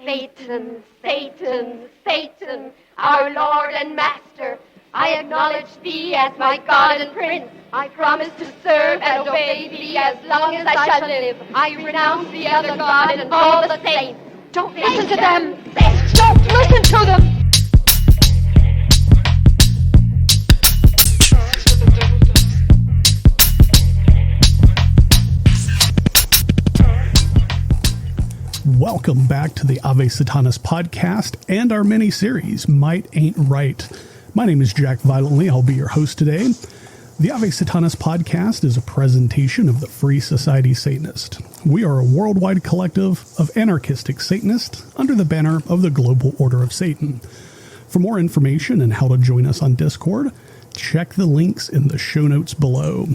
Satan, Satan, Satan, our Lord and Master, I acknowledge thee as my God and Prince. I promise to serve and obey thee as long as I shall live. I renounce the other God and all the saints. Don't listen to them! Don't listen to them! Welcome back to the Ave Satanas podcast and our mini-series, Might Ain't Right. My name is Jack Violently. I'll be your host today. The Ave Satanas podcast is a presentation of the Free Society Satanist. We are a worldwide collective of anarchistic Satanists under the banner of the Global Order of Satan. For more information and how to join us on Discord, check the links in the show notes below.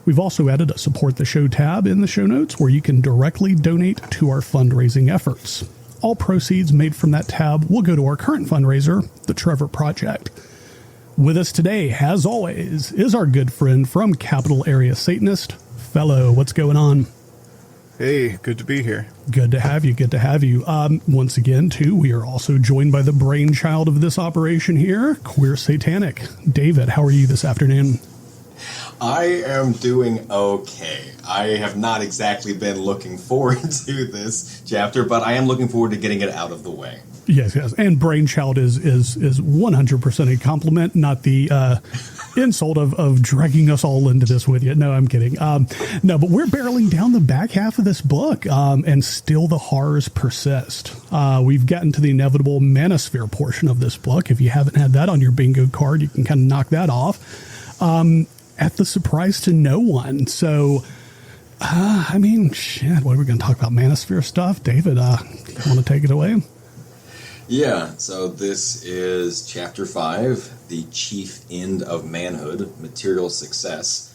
We've also added a Support the Show tab in the show notes where you can directly donate to our fundraising efforts. All proceeds made from that tab will go to our current fundraiser, the Trevor Project. With us today, as always, is our good friend from Capital Area Satanist, Felo. What's going on? Hey, good to be here. Good to have you. Good to have you. Once again, too, we are also joined by the brainchild of this operation here, Queer Satanic. David, how are you this afternoon? I am doing okay. I have not exactly been looking forward to this chapter, but I am looking forward to getting it out of the way. Yes. And brainchild is 100% a compliment, not the insult of dragging us all into this with you. No, I'm kidding. No, but we're barreling down the back half of this book, and still the horrors persist. We've gotten to the inevitable manosphere portion of this book. If you haven't had that on your bingo card, you can kind of knock that off. At the surprise to no one. So, shit, what are we going to talk about? Manosphere stuff? David, you want to take it away? Yeah, so this is Chapter 5, The Chief End of Manhood, Material Success.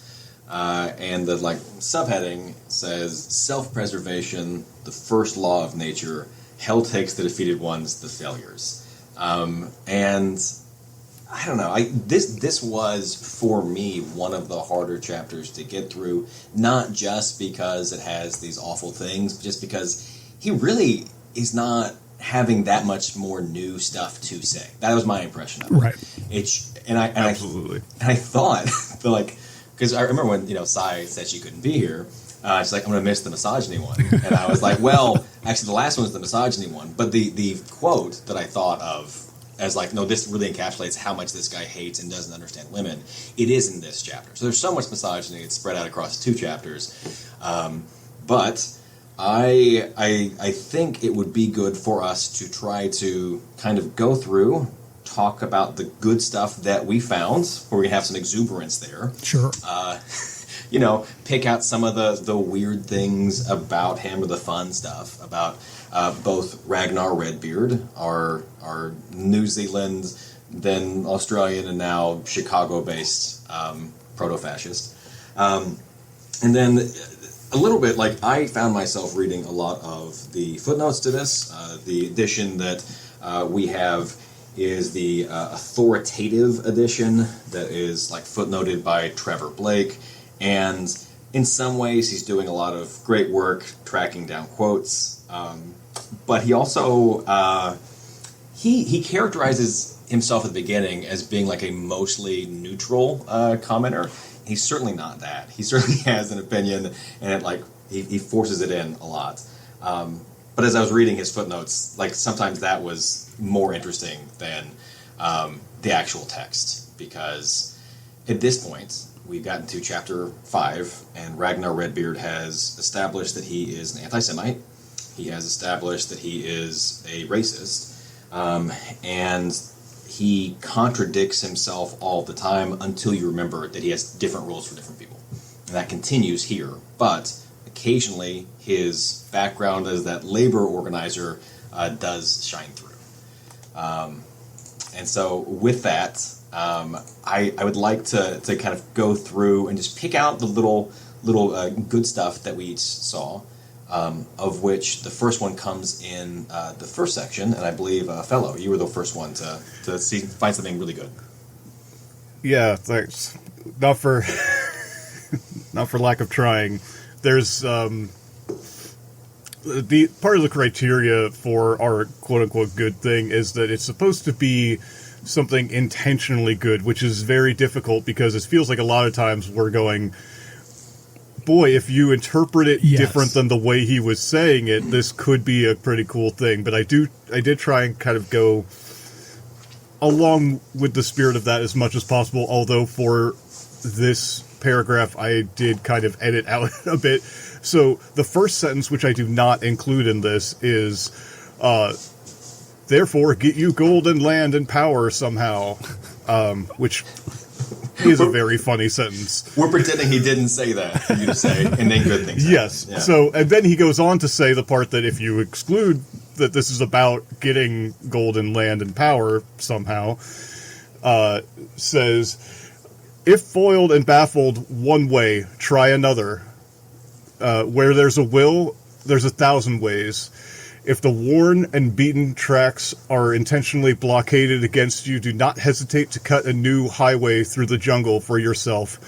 And the subheading says, Self-preservation, the first law of nature, hell takes the defeated ones, the failures. And I don't know, this was, for me, one of the harder chapters to get through, not just because it has these awful things, but just because he really is not having that much more new stuff to say. That was my impression of it. Right. Absolutely. I thought, because I remember when, Sai said she couldn't be here, she's like, I'm going to miss the misogyny one. And I was like, well, actually the last one was the misogyny one, but the quote that I thought of as no, this really encapsulates how much this guy hates and doesn't understand women, it is in this chapter. So there's so much misogyny, it's spread out across 2 chapters. But I think it would be good for us to try to kind of go through, talk about the good stuff that we found, where we have some exuberance there. Sure. Pick out some of the weird things about him, or the fun stuff about both Ragnar Redbeard, our New Zealand, then Australian, and now Chicago-based proto-fascist, and then a little bit, I found myself reading a lot of the footnotes to this. The edition that we have is the authoritative edition that is footnoted by Trevor Blake, and in some ways he's doing a lot of great work tracking down quotes, but he also he characterizes himself at the beginning as being a mostly neutral commenter. He's certainly not that. He certainly has an opinion, and he forces it in a lot. But as I was reading his footnotes, sometimes that was more interesting than the actual text, because at this point we've gotten to Chapter 5, and Ragnar Redbeard has established that he is an anti-Semite. He has established that he is a racist, and he contradicts himself all the time until you remember that he has different rules for different people. And that continues here. But occasionally his background as that labor organizer does shine through. And so with that, I would like to kind of go through and just pick out the little good stuff that we each saw, of which the first one comes in the first section, and I believe, Felo, you were the first one to find something really good. Yeah, thanks. Not for lack of trying. There's the part of the criteria for our quote-unquote good thing is that it's supposed to be something intentionally good, which is very difficult because it feels like a lot of times we're going, boy, if you interpret it different than the way he was saying it, this could be a pretty cool thing. But I did try and kind of go along with the spirit of that as much as possible, although for this paragraph I did kind of edit out a bit. So the first sentence, which I do not include in this, is therefore get you gold and land and power somehow, which is a very funny sentence. We're pretending he didn't say that for you to say, and then good things happen. Yes. Yeah. So, and then he goes on to say the part that if you exclude that this is about getting gold and land and power somehow, says, if foiled and baffled one way, try another. Where there's a will, there's 1,000 ways. If the worn and beaten tracks are intentionally blockaded against you, do not hesitate to cut a new highway through the jungle for yourself.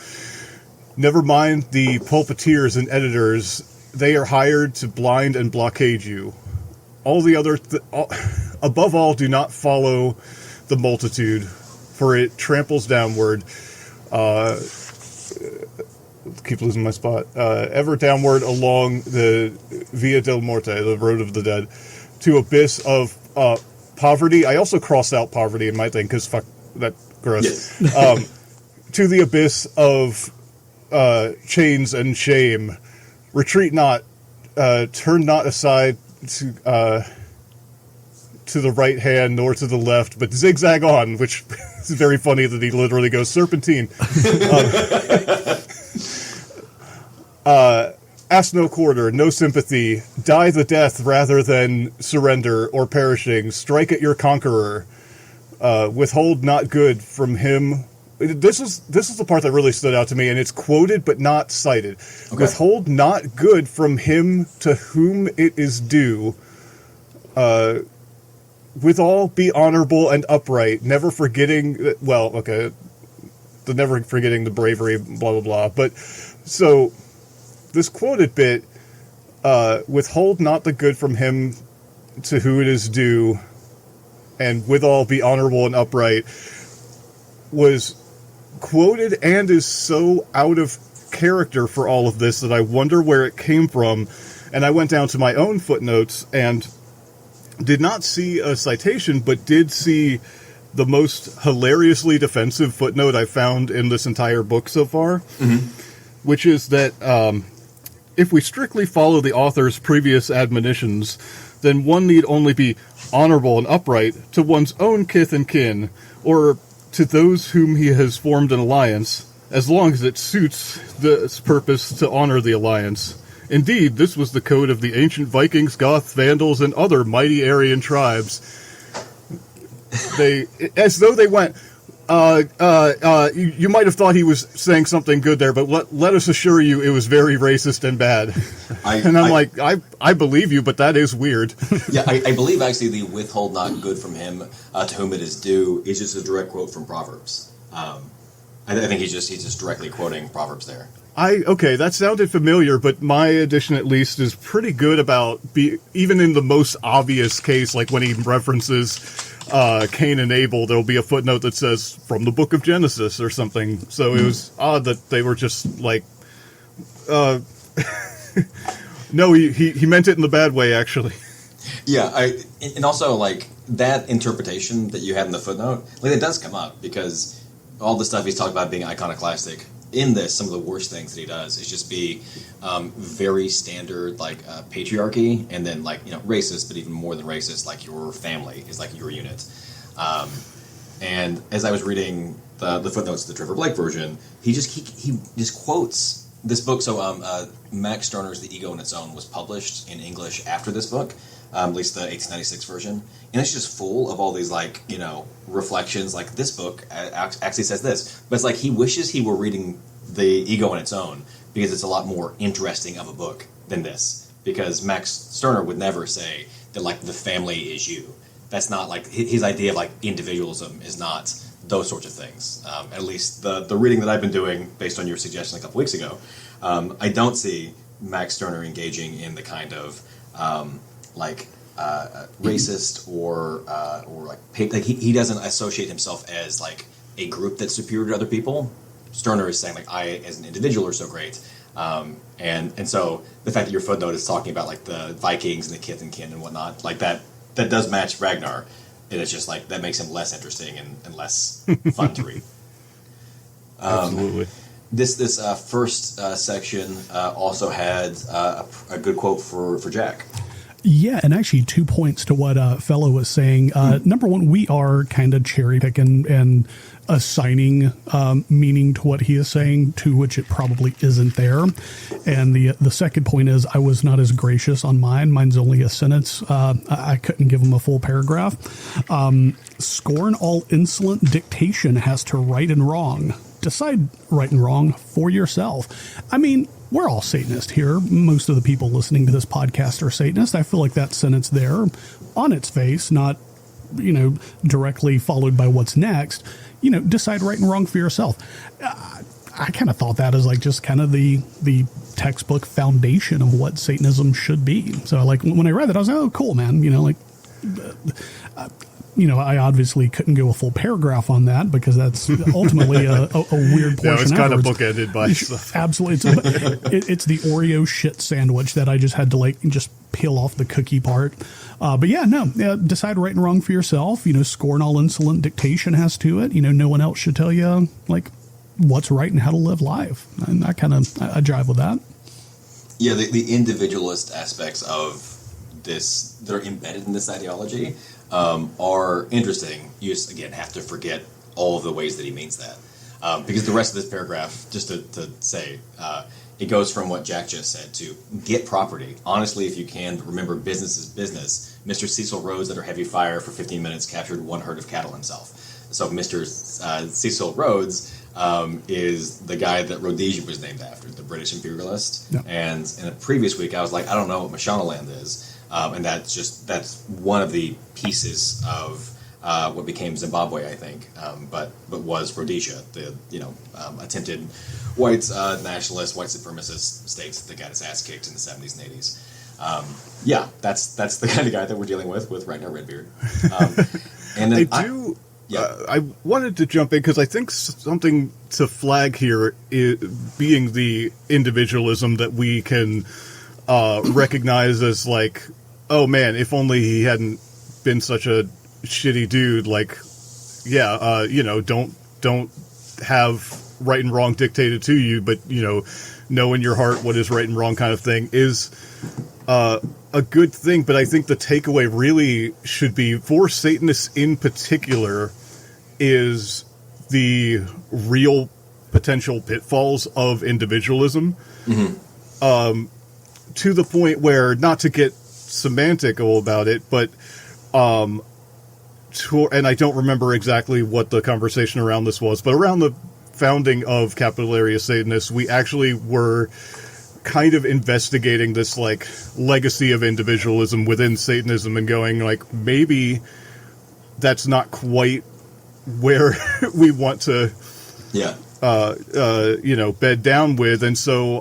Never mind the pulpiteers and editors. They are hired to blind and blockade you. All the other... above all, do not follow the multitude, for it tramples downward. Keep losing my spot. Ever downward along the Via del Morte, the road of the dead, to abyss of poverty. I also crossed out poverty in my thing because fuck that gross. Yes. To the abyss of chains and shame. Retreat not. Turn not aside to the right hand nor to the left, but zigzag on, which is very funny that he literally goes serpentine. Ask no quarter, no sympathy, die the death rather than surrender or perishing, strike at your conqueror, withhold not good from him. This is the part that really stood out to me, and it's quoted but not cited. Okay. Withhold not good from him to whom it is due, withal be honorable and upright, never forgetting, well, okay, never forgetting the bravery, blah, blah, blah, but, so... This quoted bit, withhold not the good from him to who it is due, and withal be honorable and upright, was quoted and is so out of character for all of this that I wonder where it came from. And I went down to my own footnotes and did not see a citation, but did see the most hilariously defensive footnote I found in this entire book so far, which is that... if we strictly follow the author's previous admonitions, then one need only be honorable and upright to one's own kith and kin, or to those whom he has formed an alliance, as long as it suits this purpose to honor the alliance. Indeed, this was the code of the ancient Vikings, Goths, Vandals, and other mighty Aryan tribes. As though they went... you might have thought he was saying something good there, but let us assure you it was very racist and bad. I believe you, but that is weird. Yeah, I believe actually the withhold not good from him to whom it is due is just a direct quote from Proverbs. I think he's just directly quoting Proverbs there. Okay, that sounded familiar, but my edition at least is pretty good about even in the most obvious case, like when he references Cain and Abel, there'll be a footnote that says from the book of Genesis or something. So it was odd that they were just like, no, he meant it in the bad way, actually. Yeah, and also like that interpretation that you had in the footnote, like it does come up because all the stuff he's talking about being iconoclastic. In this, some of the worst things that he does is just be very standard, like patriarchy, and then like racist, but even more than racist, like your family is like your unit. And as I was reading the footnotes of the Trevor Blake version, he just quotes this book. So Max Stirner's The Ego in Its Own was published in English after this book, at least the 1896 version, and it's just full of all these like reflections. Like this book actually says this, but it's like he wishes he were reading The Ego in Its Own because it's a lot more interesting of a book than this. Because Max Stirner would never say that like the family is you. That's not like his idea of like individualism is not those sorts of things. At least the reading that I've been doing based on your suggestion a couple weeks ago, I don't see Max Stirner engaging in the kind of racist or like he doesn't associate himself as like a group that's superior to other people. Stirner is saying like I as an individual are so great, and so the fact that your footnote is talking about like the Vikings and the kith and kin and whatnot, like that does match Ragnar. And it's just like that makes him less interesting and less fun to read. Absolutely. This first section also had a good quote for Jack. Yeah, and actually 2 points to what Felo was saying. Number one, we are kind of cherry picking and assigning meaning to what he is saying, to which it probably isn't there. And the second point is I was not as gracious on mine. Mine's only a sentence. I couldn't give him a full paragraph. Scorn all insolent dictation has to right and wrong. Decide right and wrong for yourself. I mean, we're all Satanists here. Most of the people listening to this podcast are Satanists. I feel like that sentence there on its face, not, directly followed by what's next, decide right and wrong for yourself. I kind of thought that as like just kind of the textbook foundation of what Satanism should be. So like when I read that, I was like, oh, cool, man. I obviously couldn't go a full paragraph on that because that's ultimately a weird portion. Yeah, it's kind of afterwards. bookended by stuff. Absolutely. It's the Oreo shit sandwich that I just had to just peel off the cookie part. But decide right and wrong for yourself. Scorn all insolent dictation has to it. No one else should tell you what's right and how to live life. And I jive with that. Yeah, the individualist aspects of this that are embedded in this ideology are interesting. You just, again, have to forget all of the ways that he means that. Because the rest of this paragraph, just to say, it goes from what Jack just said to get property. Honestly, if you can, but remember business is business. Mr. Cecil Rhodes, under heavy fire for 15 minutes, captured one herd of cattle himself. So Mr. Cecil Rhodes is the guy that Rhodesia was named after, the British imperialist. Yep. And in a previous week, I was like, I don't know what Mashonaland is. And that's one of the pieces of what became Zimbabwe, I think, but was Rhodesia, the attempted white nationalist, white supremacist state that got its ass kicked in the 70s and 80s. That's the kind of guy that we're dealing with Ragnar Redbeard. And then I wanted to jump in because I think something to flag here is being the individualism that we can recognize as like, oh man, if only he hadn't been such a shitty dude. Don't have right and wrong dictated to you, but know in your heart what is right and wrong kind of thing is a good thing. But I think the takeaway really should be for Satanists in particular is the real potential pitfalls of individualism. Mm-hmm. To the point where, not to get semantical about it, but and I don't remember exactly what the conversation around this was, but around the founding of Capital Area Satanists, we actually were kind of investigating this legacy of individualism within Satanism and going maybe that's not quite where we want to bed down with. And so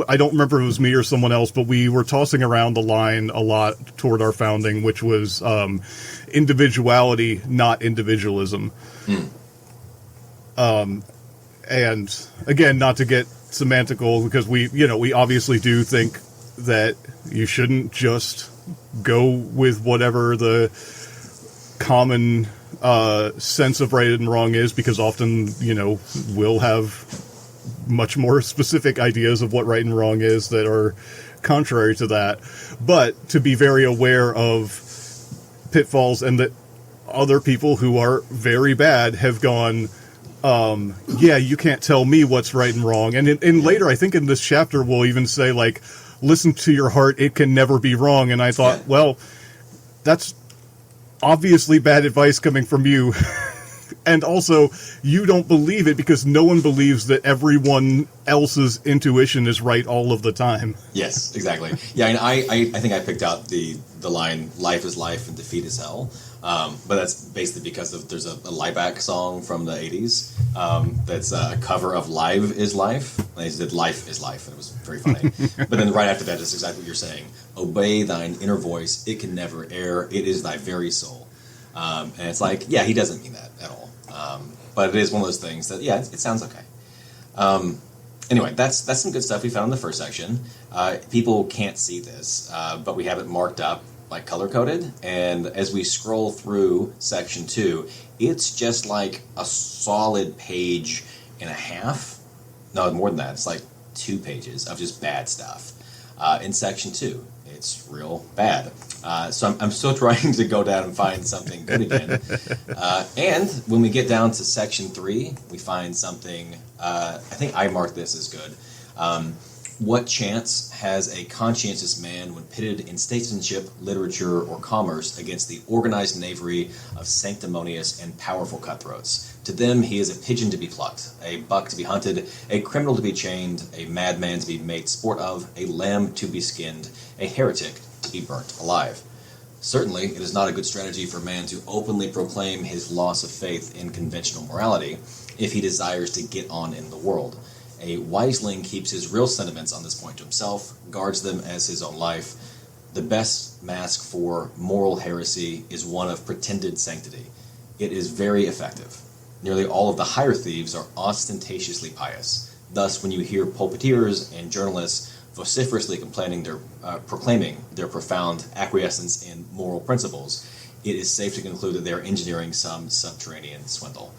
I don't remember if it was me or someone else, but we were tossing around the line a lot toward our founding, which was individuality, not individualism. And again, not to get semantical, because we obviously do think that you shouldn't just go with whatever the common sense of right and wrong is, because often, we'll have much more specific ideas of what right and wrong is that are contrary to that. But to be very aware of pitfalls, and that other people who are very bad have gone, you can't tell me what's right and wrong. And in later, I think in this chapter, we'll even say, listen to your heart, it can never be wrong. And I thought, well, that's obviously bad advice coming from you. And also, you don't believe it because no one believes that everyone else's intuition is right all of the time. Yes, exactly. Yeah, and I think I picked out the line, life is life and defeat is hell. But that's basically because there's a Lieback song from the 80s that's a cover of Live is Life. They said Life is Life, and it was very funny. But then right after that is exactly what you're saying. Obey thine inner voice. It can never err. It is thy very soul. And it's like, yeah, he doesn't mean that at all. But it is one of those things that, yeah, it sounds okay. Anyway, that's some good stuff we found in the first section. People can't see this, but we have it marked up, like color-coded. And as we scroll through section 2, it's just like a solid page and a half. No, more than that. It's like 2 pages of just bad stuff. In section 2, it's real bad. So I'm still trying to go down and find something good again. And when we get down to section 3, we find something, I think I marked this as good. What chance has a conscientious man when pitted in statesmanship, literature, or commerce against the organized knavery of sanctimonious and powerful cutthroats? To them he is a pigeon to be plucked, a buck to be hunted, a criminal to be chained, a madman to be made sport of, a lamb to be skinned, a heretic to be burnt alive. Certainly, it is not a good strategy for man to openly proclaim his loss of faith in conventional morality if he desires to get on in the world. A wiseling keeps his real sentiments on this point to himself, guards them as his own life. The best mask for moral heresy is one of pretended sanctity. It is very effective. Nearly all of the higher thieves are ostentatiously pious. Thus, when you hear pulpiteers and journalists vociferously proclaiming their profound acquiescence in moral principles, it is safe to conclude that they are engineering some subterranean swindle.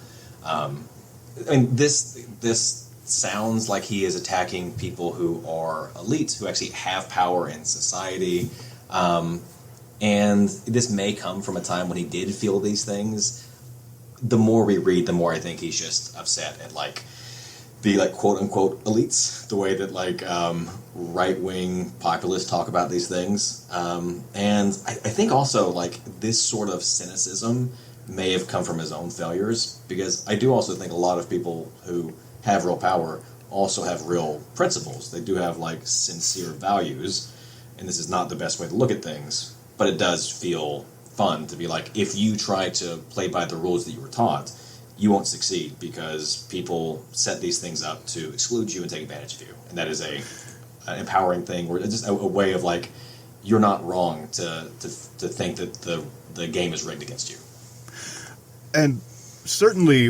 This sounds like he is attacking people who are elites, who actually have power in society. And this may come from a time when he did feel these things. The more we read, the more I think he's just upset at, like, the, like, quote-unquote elites, the way that, like, right-wing populists talk about these things. And I think also, like, this sort of cynicism may have come from his own failures, because I do also think a lot of people who have real power also have real principles. They do have, like, sincere values, and this is not the best way to look at things, but it does feel fun to be like, if you try to play by the rules that you were taught, you won't succeed, because people set these things up to exclude you and take advantage of you. And that is an empowering thing, or just a way of, like, you're not wrong to think that the game is rigged against you. And certainly,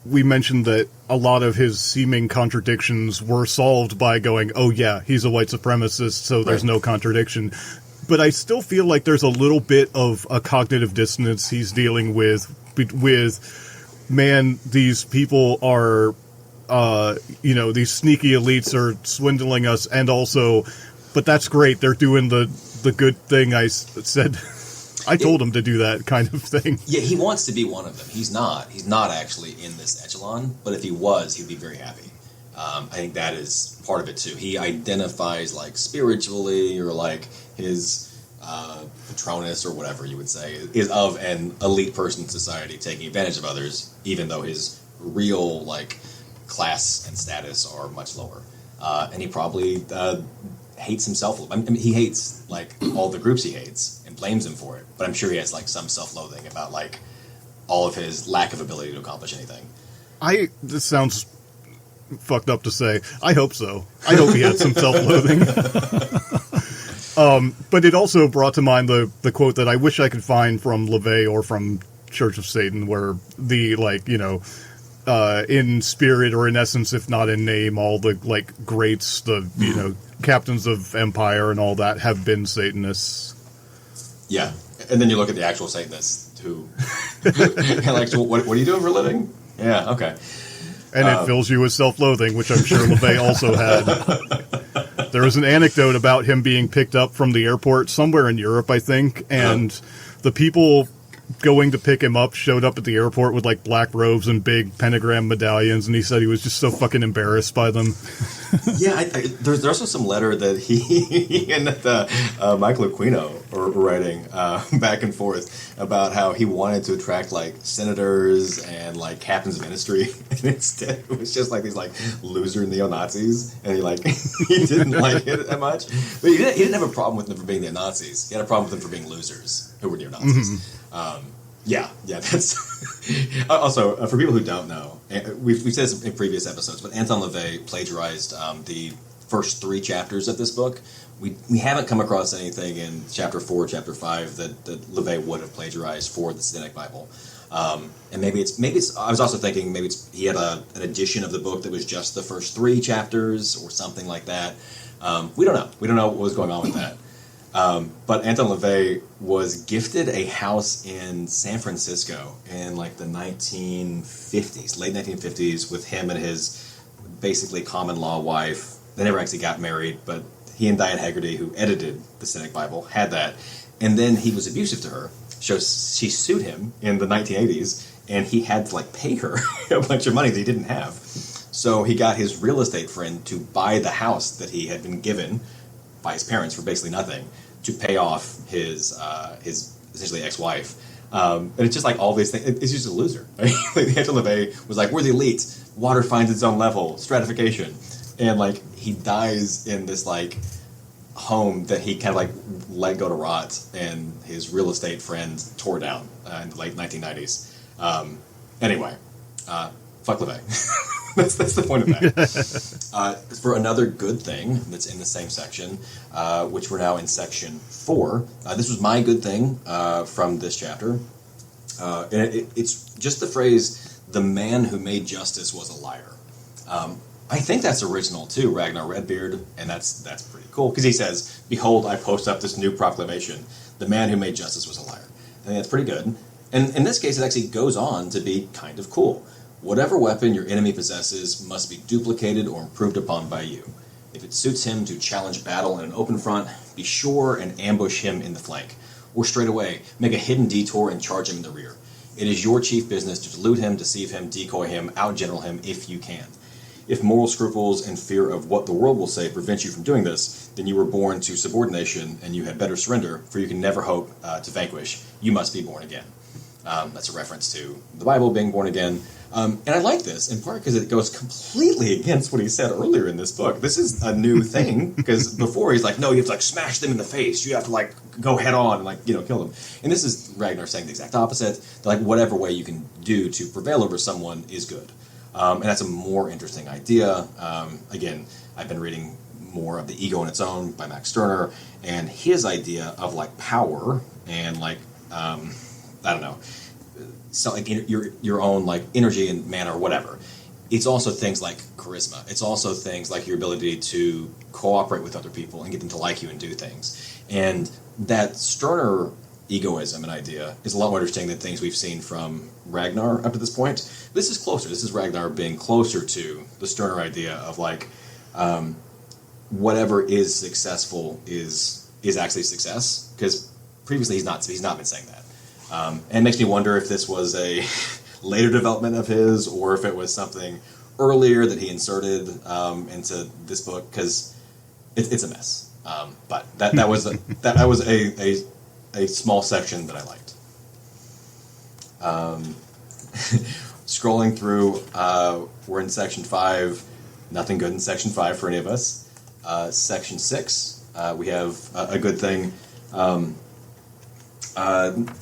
we mentioned that a lot of his seeming contradictions were solved by going, oh yeah, he's a white supremacist, so there's no contradiction. But I still feel like there's a little bit of a cognitive dissonance he's dealing with, man, these people are, these sneaky elites are swindling us, and also, but that's great, they're doing the good thing I said. I told him to do that kind of thing. Yeah, he wants to be one of them. He's not. He's not actually in this echelon, but if he was, he'd be very happy. I think that is part of it, too. He identifies, like, spiritually, or, like, his Patronus, or whatever you would say, is of an elite person in society taking advantage of others, even though his real, like, class and status are much lower. And he probably hates himself. I mean, he hates, like, all the groups he hates and blames them for it, but I'm sure he has, like, some self-loathing about, like, all of his lack of ability to accomplish anything. This sounds fucked up to say. I hope so. I hope he had some self-loathing. But it also brought to mind the quote that I wish I could find from LaVey or from Church of Satan, where the, like, in spirit or in essence, if not in name, all the, like, greats, the, captains of empire and all that have been Satanists. Yeah. And then you look at the actual Satanists who like, so what are you doing for a living? Yeah, okay. And it fills you with self-loathing, which I'm sure LaVey also had. There was an anecdote about him being picked up from the airport somewhere in Europe, I think, and the people going to pick him up showed up at the airport with, like, black robes and big pentagram medallions, and he said he was just so fucking embarrassed by them. Yeah, there's also some letter that he and Michael Aquino were writing back and forth about how he wanted to attract, like, senators and, like, captains of ministry, and instead it was just, like, these, like, loser neo-Nazis, and he didn't like it that much. But he didn't have a problem with them for being neo-Nazis. He had a problem with them for being losers who were neo-Nazis. Mm-hmm. Yeah, that's... Also, for people who don't know, we've said this in previous episodes, but Anton LaVey plagiarized the first 3 chapters of this book we haven't come across anything in chapter 4, chapter 5 that LeVay would have plagiarized for the Sidonic Bible. And maybe it's. I was also thinking maybe he had an edition of the book that was just the first 3 chapters or something like that. We don't know. We don't know what was going on with that. But Anton LaVey was gifted a house in San Francisco in like the 1950s, late 1950s, with him and his basically common law wife. They never actually got married, but he and Diane Haggerty, who edited the Sidonic Bible, had that. And then he was abusive to her. So she sued him in the 1980s, and he had to like pay her a bunch of money that he didn't have. So he got his real estate friend to buy the house that he had been given by his parents for basically nothing to pay off his essentially ex-wife. And it's just like all these things. It's just a loser. Right? Like Anton LaVey was like, we're the elite. Water finds its own level. Stratification. And like he dies in this like home that he kind of like let go to rot, and his real estate friend tore down in the late 1990s. Anyway, fuck LaVey. That's the point of that. For another good thing that's in the same section, which we're now in section 4. This was my good thing from this chapter. And it's just the phrase, the man who made justice was a liar. I think that's original too, Ragnar Redbeard, and that's pretty cool, because he says, behold, I post up this new proclamation, the man who made justice was a liar. I think that's pretty good. And in this case, it actually goes on to be kind of cool. Whatever weapon your enemy possesses must be duplicated or improved upon by you. If it suits him to challenge battle in an open front, be sure and ambush him in the flank. Or straight away, make a hidden detour and charge him in the rear. It is your chief business to delude him, deceive him, decoy him, outgeneral him if you can. If moral scruples and fear of what the world will say prevent you from doing this, then you were born to subordination and you had better surrender, for you can never hope to vanquish. You must be born again. That's a reference to the Bible being born again. And I like this, in part because it goes completely against what he said earlier in this book. This is a new thing, because before he's like, no, you have to like smash them in the face. You have to like go head on and like, kill them. And this is Ragnar saying the exact opposite. Like whatever way you can do to prevail over someone is good. And that's a more interesting idea. Again, I've been reading more of The Ego on Its Own by Max Stirner, and his idea of like power and like, I don't know, so like your own like energy and mana or whatever. It's also things like charisma. It's also things like your ability to cooperate with other people and get them to like you and do things. And that Stirner egoism and idea is a lot more interesting than things we've seen from Ragnar up to this point. This is closer. This is Ragnar being closer to the Stirner idea of like whatever is successful is actually success, because previously he's not been saying that. And it makes me wonder if this was a later development of his, or if it was something earlier that he inserted into this book, because it's a mess. But that was a small section that I liked. Scrolling through, we're in section 5. Nothing good in section 5 for any of us. Section 6, we have a good thing.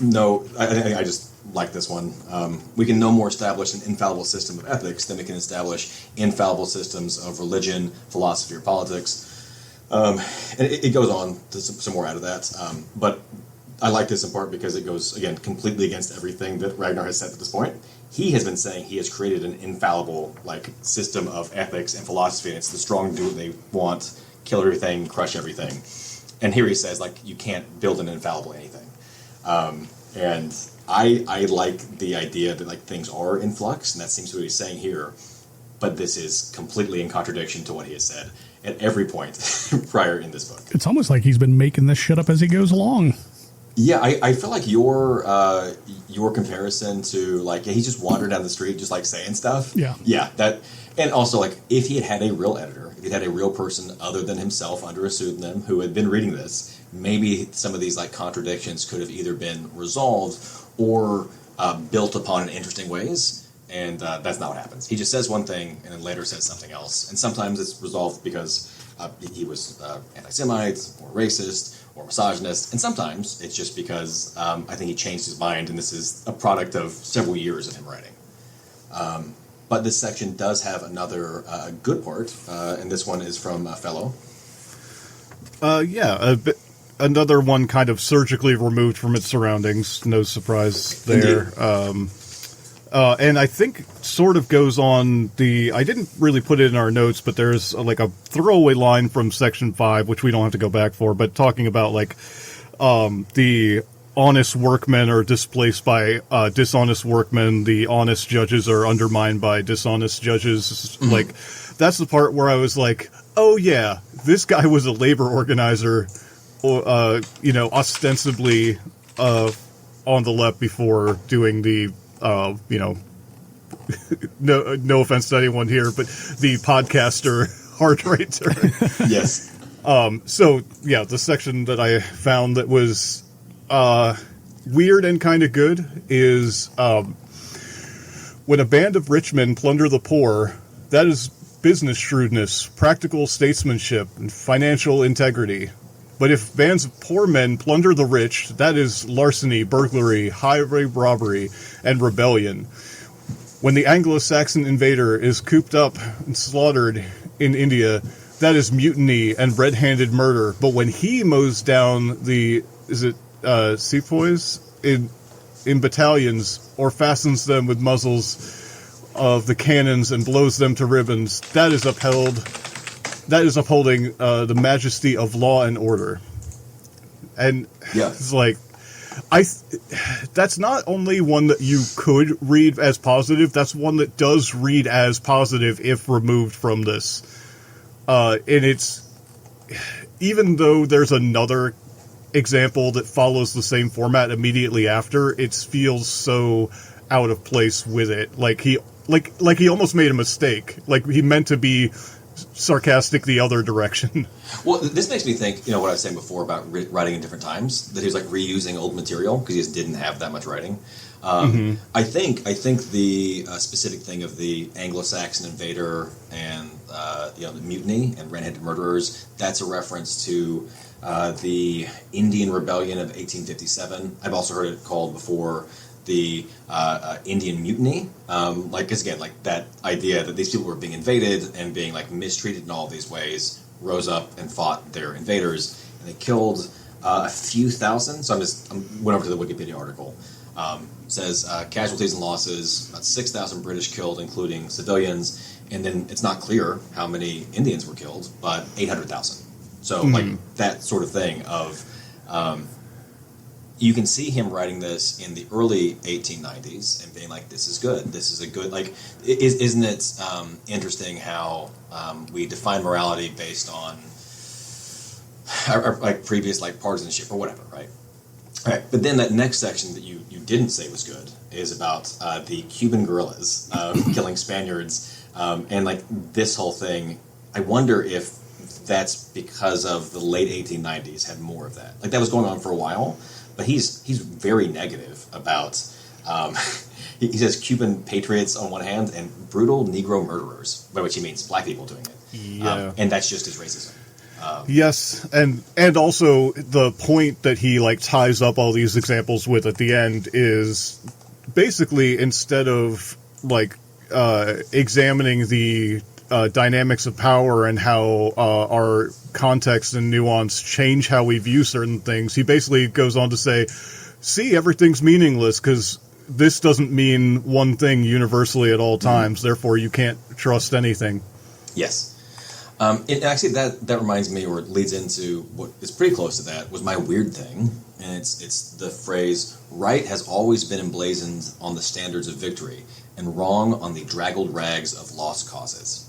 No, I just like this one. We can no more establish an infallible system of ethics than we can establish infallible systems of religion, philosophy, or politics. And it goes on to some more out of that. But I like this in part because it goes, again, completely against everything that Ragnar has said at this point. He has been saying he has created an infallible like system of ethics and philosophy, and it's the strong do what they want, kill everything, crush everything. And here he says, like, you can't build an infallible anything. And I like the idea that like things are in flux, and that seems to be what he's saying here. But this is completely in contradiction to what he has said at every point prior in this book. It's almost like he's been making this shit up as he goes along. Yeah, I feel like your comparison to like, yeah, he's just wandering down the street just like saying stuff. Yeah, that, and also like if he had a real editor, if he had a real person other than himself under a pseudonym who had been reading this, maybe some of these like contradictions could have either been resolved or built upon in interesting ways. And that's not what happens. He just says one thing and then later says something else. And sometimes it's resolved because he was anti-Semite or racist or misogynist. And sometimes it's just because I think he changed his mind, and this is a product of several years of him writing. But this section does have another good part, and this one is from Felo. Yeah, another one kind of surgically removed from its surroundings. No surprise there. And I think sort of goes on I didn't really put it in our notes, but there's like a throwaway line from Section 5, which we don't have to go back for, but talking about like the honest workmen are displaced by dishonest workmen, the honest judges are undermined by dishonest judges. Mm-hmm. Like, that's the part where I was like, oh yeah, this guy was a labor organizer, ostensibly on the left before doing the, no offense to anyone here, but the podcaster heart rate turn. Yes. So yeah, the section that I found that was weird and kind of good is when a band of rich men plunder the poor, that is business shrewdness, practical statesmanship, and financial integrity. But if bands of poor men plunder the rich, that is larceny, burglary, highway robbery, and rebellion. When the Anglo-Saxon invader is cooped up and slaughtered in India, that is mutiny and red-handed murder. But when he mows down sepoys in battalions, or fastens them with muzzles of the cannons and blows them to ribbons, that is upholding the majesty of law and order. And it's like, that's not only one that you could read as positive, that's one that does read as positive if removed from this. And it's, even though there's another example that follows the same format immediately after, it feels so out of place with it. Like he almost made a mistake. Like he meant to be sarcastic the other direction. Well, this makes me think, what I was saying before about writing in different times, that he was like reusing old material because he just didn't have that much writing. I think the specific thing of the Anglo-Saxon invader and the mutiny and red-handed murderers, that's a reference to the Indian Rebellion of 1857. I've also heard it called before the Indian Mutiny, because again, like that idea that these people were being invaded and being like mistreated in all these ways, rose up and fought their invaders, and they killed a few thousand. So I went over to the Wikipedia article. Says casualties and losses, about 6,000 British killed, including civilians, and then it's not clear how many Indians were killed, but 800,000. So like that sort of thing of. You can see him writing this in the early 1890s and being like, this is good. This is a good, isn't it interesting how we define morality based on our previous partisanship or whatever, right? All right, but then that next section that you didn't say was good is about the Cuban guerrillas killing Spaniards and this whole thing. I wonder if that's because of the late 1890s had more of that. That was going on for a while. But he's very negative about, he says Cuban patriots on one hand and brutal Negro murderers, by which he means black people doing it. Yeah. And that's just his racism. Yes, and also the point that he ties up all these examples with at the end is basically instead of examining the dynamics of power and how our context and nuance change how we view certain things, he basically goes on to say, see, everything's meaningless because this doesn't mean one thing universally at all times, therefore you can't trust anything. Yes. And actually that reminds me, or it leads into what is pretty close to that, was my weird thing, and it's the phrase, right has always been emblazoned on the standards of victory, and wrong on the draggled rags of lost causes.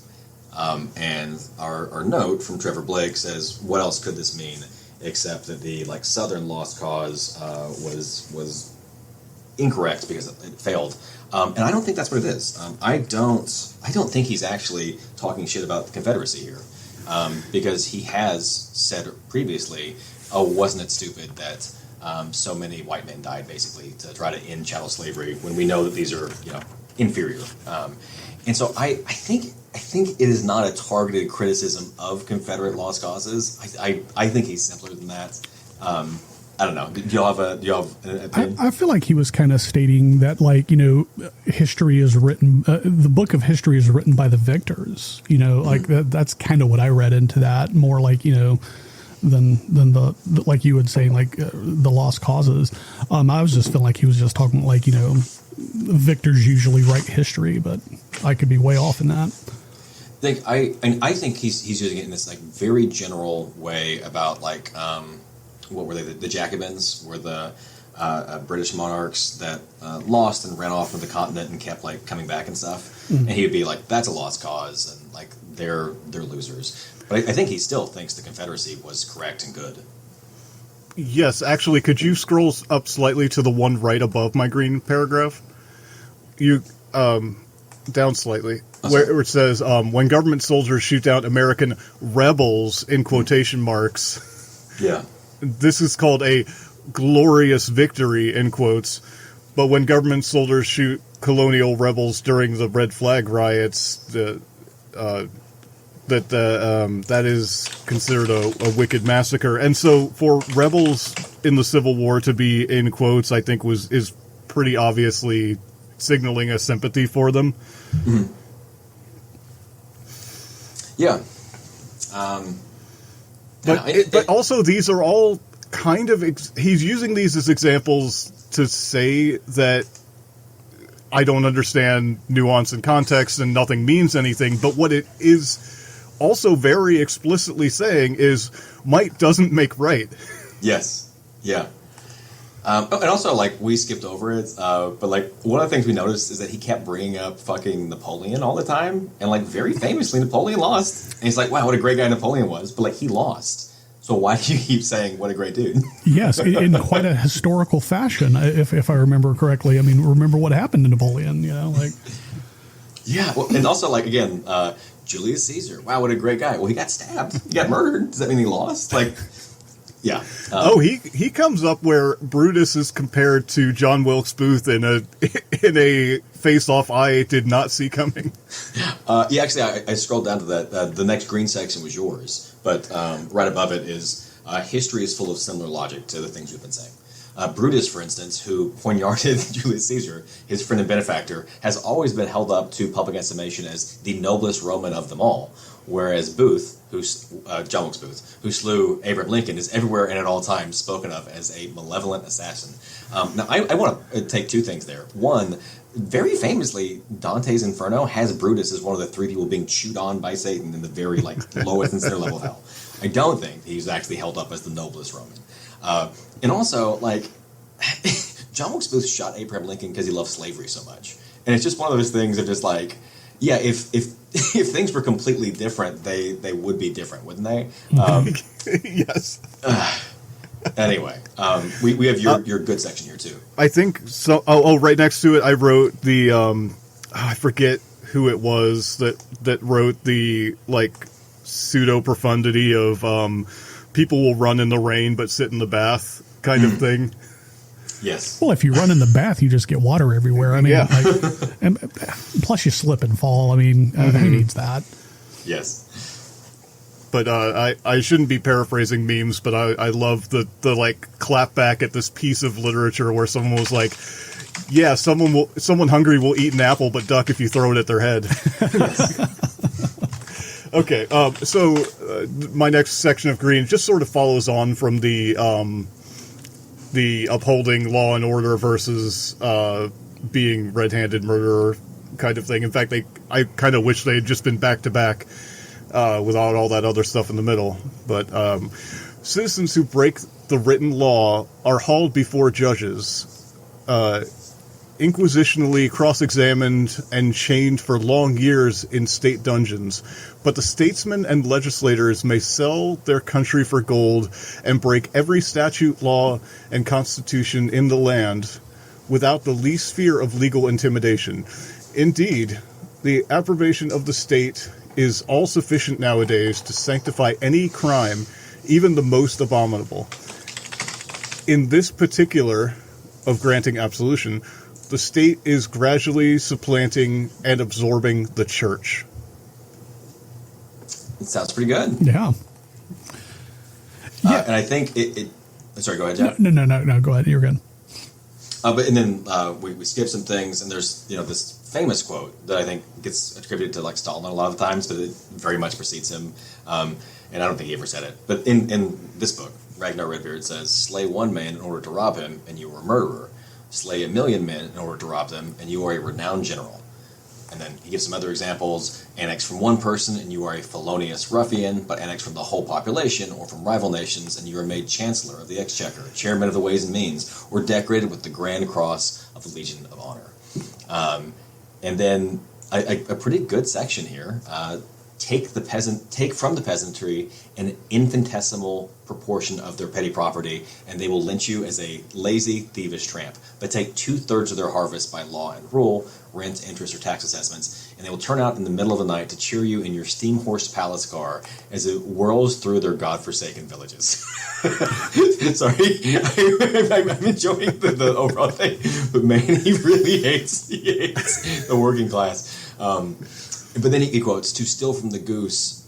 And our note from Trevor Blake says, what else could this mean except that the Southern lost cause was incorrect because it failed. And I don't think that's what it is. I don't think he's actually talking shit about the Confederacy here, because he has said previously, wasn't it stupid that so many white men died basically to try to end chattel slavery when we know that these are inferior. And so I think it is not a targeted criticism of Confederate lost causes. I think he's simpler than that. I don't know. Do you have an opinion? I feel like he was kind of stating that, history is written. The book of history is written by the victors. That's kind of what I read into that. More than the like you would say, like the lost causes. I was just feeling like he was just talking like, victors usually write history, but I could be way off in that. I think he's using it in this like very general way about like what were they, the Jacobins were the British monarchs that lost and ran off from the continent and kept like coming back and stuff, and he would be like, that's a lost cause and like they're losers. But I think he still thinks the Confederacy was correct and good. Yes, actually, could you scroll up slightly to the one right above my green paragraph? You down slightly, where it says, when government soldiers shoot down American rebels, in quotation marks. Yeah. This is called a glorious victory, in quotes. But when government soldiers shoot colonial rebels during the Red Flag riots, that is considered a wicked massacre. And so for rebels in the Civil War to be in quotes, I think is pretty obviously signaling a sympathy for them. Mm-hmm. Yeah. But also these are all kind of, he's using these as examples to say that I don't understand nuance and context and nothing means anything, but what it is also very explicitly saying is might doesn't make right. Yes. Yeah. And also, like, we skipped over it, but, like, one of the things we noticed is that he kept bringing up fucking Napoleon all the time, and, like, very famously, Napoleon lost. And he's like, wow, what a great guy Napoleon was, but, like, he lost. So why do you keep saying, what a great dude? Yes, in quite a historical fashion, if I remember correctly. I mean, remember what happened to Napoleon, like... Yeah, well, and also, like, again, Julius Caesar, wow, what a great guy. Well, he got stabbed. He got murdered. Does that mean he lost? Like... Yeah. He comes up where Brutus is compared to John Wilkes Booth in a face-off I did not see coming. Yeah, actually, I scrolled down to that. The next green section was yours, but right above it is history is full of similar logic to the things we've been saying. Brutus, for instance, who poignarded Julius Caesar, his friend and benefactor, has always been held up to public estimation as the noblest Roman of them all. Whereas Booth, John Wilkes Booth, who slew Abraham Lincoln, is everywhere and at all times spoken of as a malevolent assassin. Now, I want to take two things there. One, very famously, Dante's Inferno has Brutus as one of the three people being chewed on by Satan in the very lowest and center level of hell. I don't think he's actually held up as the noblest Roman. And also, John Wilkes Booth shot Abraham Lincoln because he loved slavery so much. And it's just one of those things of just like, yeah, if things were completely different, they would be different, wouldn't they? Yes. Anyway, we have your good section here too. I think so. Right next to it, I wrote the I forget who it was that wrote the pseudo profundity of people will run in the rain but sit in the bath kind of thing. Yes. Well, if you run in the bath, you just get water everywhere. I mean, yeah. And plus you slip and fall. I mean, who needs that? Yes. But I shouldn't be paraphrasing memes, but I love the clap back at this piece of literature where someone was like, yeah, someone hungry will eat an apple but duck if you throw it at their head. Okay, so my next section of green just sort of follows on from the upholding law and order versus being red-handed murderer kind of thing. In fact, I kind of wish they had just been back-to-back without all that other stuff in the middle. But citizens who break the written law are hauled before judges, inquisitionally cross-examined and chained for long years in state dungeons. But the statesmen and legislators may sell their country for gold and break every statute, law, and constitution in the land without the least fear of legal intimidation. Indeed, the approbation of the state is all sufficient nowadays to sanctify any crime, even the most abominable. In this particular of granting absolution, the state is gradually supplanting and absorbing the church. It sounds pretty good. Yeah. And I think it sorry, go ahead, Jeff. No, go ahead. You're good. And then we skip some things, and there's this famous quote that I think gets attributed to Stalin a lot of the times, but it very much precedes him. and I don't think he ever said it, but in this book, Ragnar Redbeard says, slay one man in order to rob him, and you are a murderer. Slay 1,000,000 men in order to rob them, and you are a renowned general. And then he gives some other examples. Annex from one person, and you are a felonious ruffian, but annex from the whole population or from rival nations, and you are made Chancellor of the Exchequer, Chairman of the Ways and Means, or decorated with the Grand Cross of the Legion of Honor. And then a pretty good section here. Take from the peasantry an infinitesimal proportion of their petty property, and they will lynch you as a lazy, thievish tramp. But take 2/3 of their harvest by law and rule, rent, interest, or tax assessments, and they will turn out in the middle of the night to cheer you in your steam horse palace car as it whirls through their godforsaken villages. Sorry, I'm enjoying the overall thing, but man, he hates the working class. But then he quotes, to steal the goose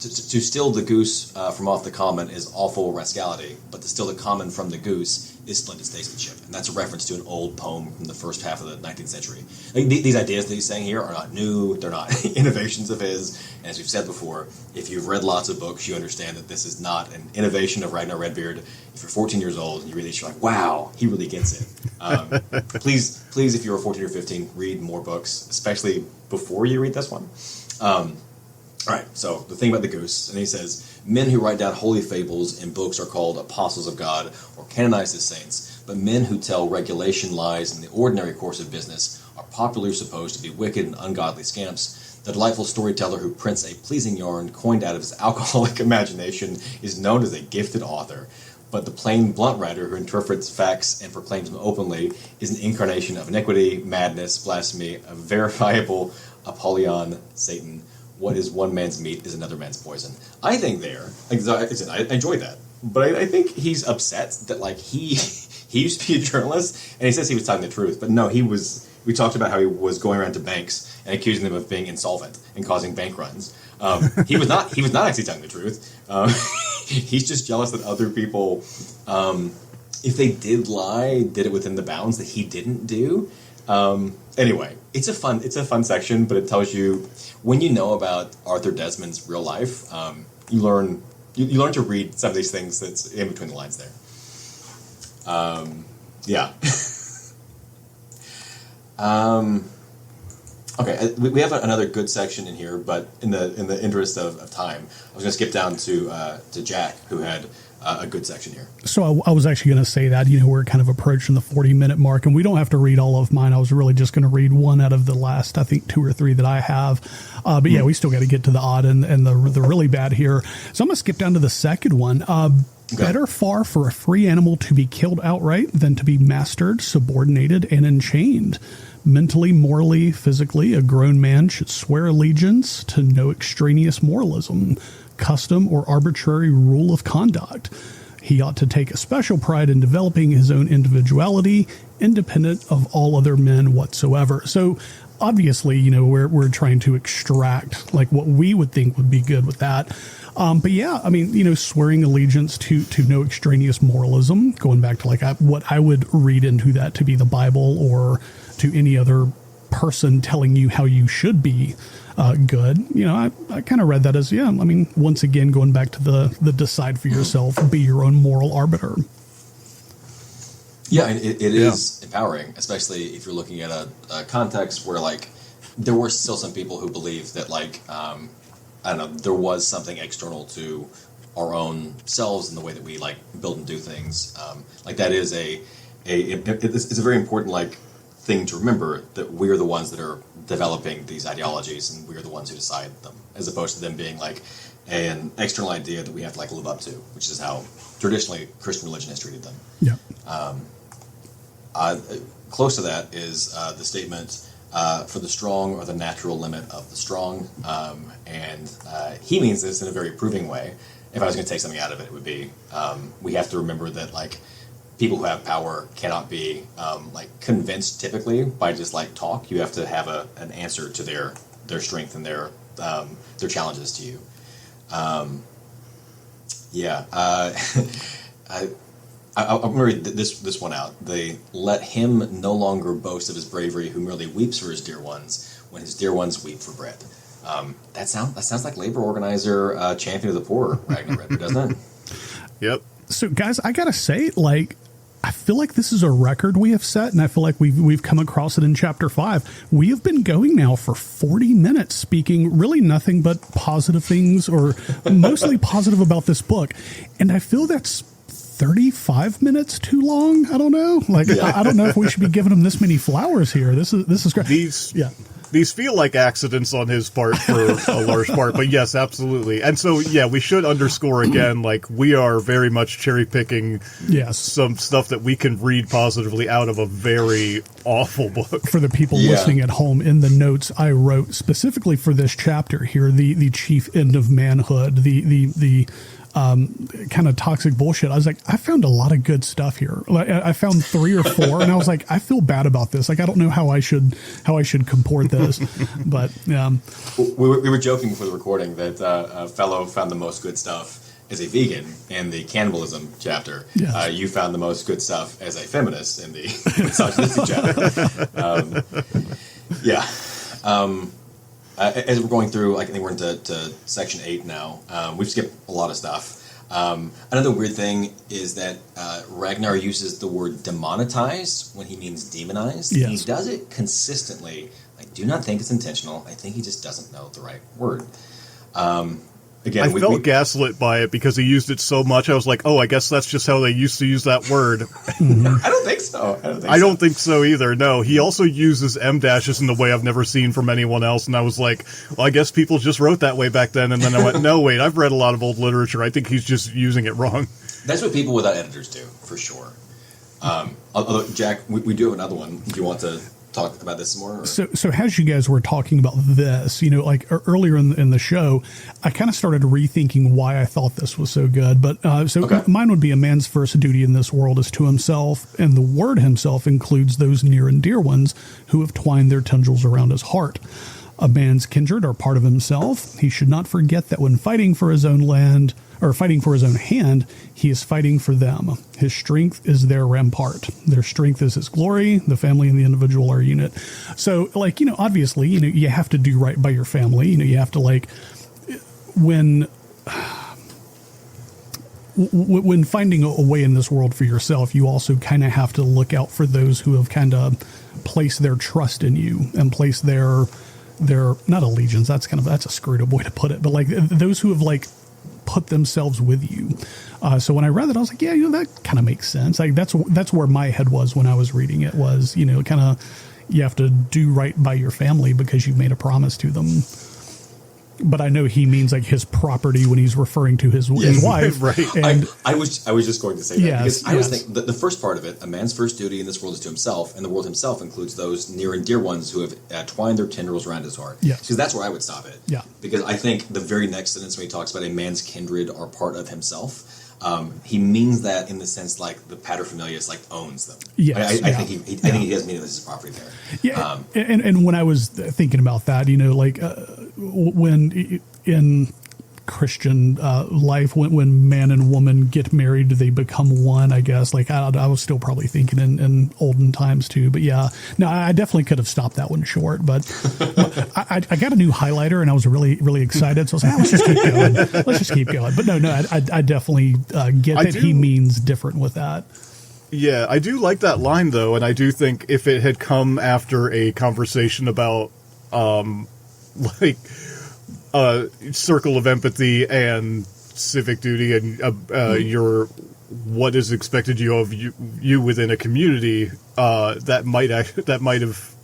from off the common is awful rascality, but to steal the common from the goose is splendid statesmanship. And that's a reference to an old poem from the first half of the 19th century. Like, these ideas that he's saying here are not new, they're not innovations of his. And as we've said before, if you've read lots of books, you understand that this is not an innovation of Ragnar Redbeard. If you're 14 years old and you read this, you're like, wow, he really gets it. Please, if you're 14 or 15, read more books, especially before you read this one. All right, so the thing about the goose, and he says, men who write down holy fables in books are called apostles of God or canonized as saints, but men who tell regulation lies in the ordinary course of business are popularly supposed to be wicked and ungodly scamps. The delightful storyteller who prints a pleasing yarn coined out of his alcoholic imagination is known as a gifted author, but the plain blunt writer who interprets facts and proclaims them openly is an incarnation of iniquity, madness, blasphemy, a verifiable Apollyon, Satan. What is one man's meat is another man's poison. I think I enjoy that, but I think he's upset that like he used to be a journalist and he says he was telling the truth, but no, we talked about how he was going around to banks and accusing them of being insolvent and causing bank runs. He was not actually telling the truth. He's just jealous that other people, if they did lie, did it within the bounds that he didn't do. Anyway, it's a fun section, but it tells you when you know about Arthur Desmond's real life, you learn to read some of these things that's in between the lines there. Yeah. Okay, we have another good section in here, but in the interest of time, I was going to skip down to Jack, who had a good section here. So I was actually going to say that, we're kind of approaching the 40-minute mark, and we don't have to read all of mine. I was really just going to read one out of the last, I think, 2 or 3 that I have. But yeah, we still got to get to the odd and the really bad here. So I'm going to skip down to the second one. Okay. Better far for a free animal to be killed outright than to be mastered, subordinated, and enchained. Mentally, morally, physically, a grown man should swear allegiance to no extraneous moralism, custom, or arbitrary rule of conduct. He ought to take a special pride in developing his own individuality, independent of all other men whatsoever. So obviously, we're trying to extract like what we would think would be good with that. But yeah, I mean, swearing allegiance to no extraneous moralism, going back to like what I would read into that to be the Bible or to any other person telling you how you should be good. I kind of read that as, once again, going back to the decide for yourself, be your own moral arbiter. Yeah, and it is empowering, especially if you're looking at a context where, like, there were still some people who believed that, like, I don't know, there was something external to our own selves and the way that we, like, build and do things. Like, that is it's a very important, like, thing to remember, that we're the ones that are developing these ideologies and we're the ones who decide them, as opposed to them being, like, an external idea that we have to, like, live up to, which is how traditionally Christian religion has treated them. Yeah. Close to that is the statement, for the strong are the natural limit of the strong, and he means this in a very approving way. If I was going to take something out of it, it would be we have to remember that, like, people who have power cannot be like convinced typically by just like talk. You have to have an answer to their strength and their challenges to you. I'm going to read this one out. They let him no longer boast of his bravery who merely weeps for his dear ones when his dear ones weep for bread. That sounds like labor organizer, champion of the poor, Ragnar Redbeard, doesn't it? Yep. So, guys, I gotta say, like, I feel like this is a record we have set, and I feel like we've come across it in Chapter 5. We have been going now for 40 minutes, speaking really nothing but positive things, or mostly positive about this book, and I feel that's 35 minutes too long. I don't know. Like, I don't know if we should be giving him this many flowers here. This is great. These feel like accidents on his part for a large part, but yes, absolutely. And so, yeah, we should underscore again, like, we are very much cherry-picking some stuff that we can read positively out of a very awful book. For the people listening at home, in the notes I wrote specifically for this chapter here, the chief end of manhood, the kind of toxic bullshit. I was like, I found a lot of good stuff here. Like, I found 3 or 4, and I was like, I feel bad about this. Like, I don't know how I should comport this. But we were joking before the recording that Felo found the most good stuff as a vegan in the cannibalism chapter. Yes. You found the most good stuff as a feminist in the misogynistic chapter. As we're going through, I think we're into section 8 now. We've skipped a lot of stuff. Another weird thing is that Ragnar uses the word demonetize when he means demonize. Yes. And he does it consistently. I do not think it's intentional. I think he just doesn't know the right word. Again, I felt gaslit by it because he used it so much. I was like, oh, I guess that's just how they used to use that word. I don't think so. I don't think so either. No, he also uses M dashes in the way I've never seen from anyone else. And I was like, well, I guess people just wrote that way back then. And then I went, no, wait, I've read a lot of old literature. I think he's just using it wrong. That's what people without editors do, for sure. Although, Jack, we do have another one. Do you want to talk about this some more? Or? So as you guys were talking about this, like earlier in the show, I kind of started rethinking why I thought this was so good. But mine would be: a man's first duty in this world is to himself, and the word himself includes those near and dear ones who have twined their tendrils around his heart. A man's kindred are part of himself. He should not forget that when fighting for his own land, or fighting for his own hand, he is fighting for them. His strength is their rampart. Their strength is his glory. The family and the individual are a unit. So, obviously, you have to do right by your family. You have to, when finding a way in this world for yourself, you also kind of have to look out for those who have kind of placed their trust in you and placed their not allegiance. That's a screwed up way to put it, but those who have put themselves with you. So when I read that, I was like, yeah, that kind of makes sense. Like that's where my head was when I was reading it, was, kind of, you have to do right by your family because you've made a promise to them. But I know he means his property when he's referring to his wife. Right. And I was just going to say that because I was thinking the first part of it, a man's first duty in this world is to himself, and the world himself includes those near and dear ones who have twined their tendrils around his heart. Yes. Because that's where I would stop it. Yeah. Because I think the very next sentence when he talks about a man's kindred are part of himself, he means that in the sense the paterfamilias owns them. Yes. I think he does mean this is property there. Yeah. And when I was thinking about that, when in Christian life, when man and woman get married, they become one, I guess. I was still probably thinking in olden times too. But yeah, no, I definitely could have stopped that one short. But I got a new highlighter and I was really, really excited. So I was like, let's just keep going. Let's just keep going. But no, I definitely get that he means different with that. Yeah, I do like that line though, and I do think if it had come after a conversation about circle of empathy and civic duty and your what is expected of you within a community, I might have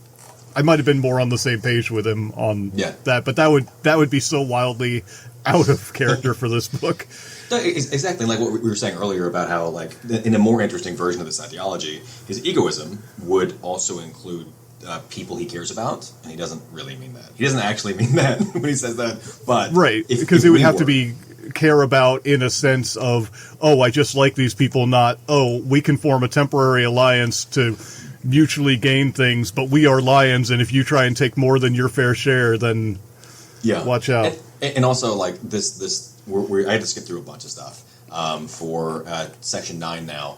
been more on the same page with him on that, but that would be so wildly out of character for this book. No, exactly like what we were saying earlier about how in a more interesting version of this ideology, his egoism would also include people he cares about, and he doesn't really mean that. He doesn't actually mean that when he says that, but because it would have to be care about in a sense of, oh, I just like these people, not, oh, we can form a temporary alliance to mutually gain things, but we are lions, and if you try and take more than your fair share, then watch out. And also, this I had to skip through a bunch of stuff. for Section 9 now.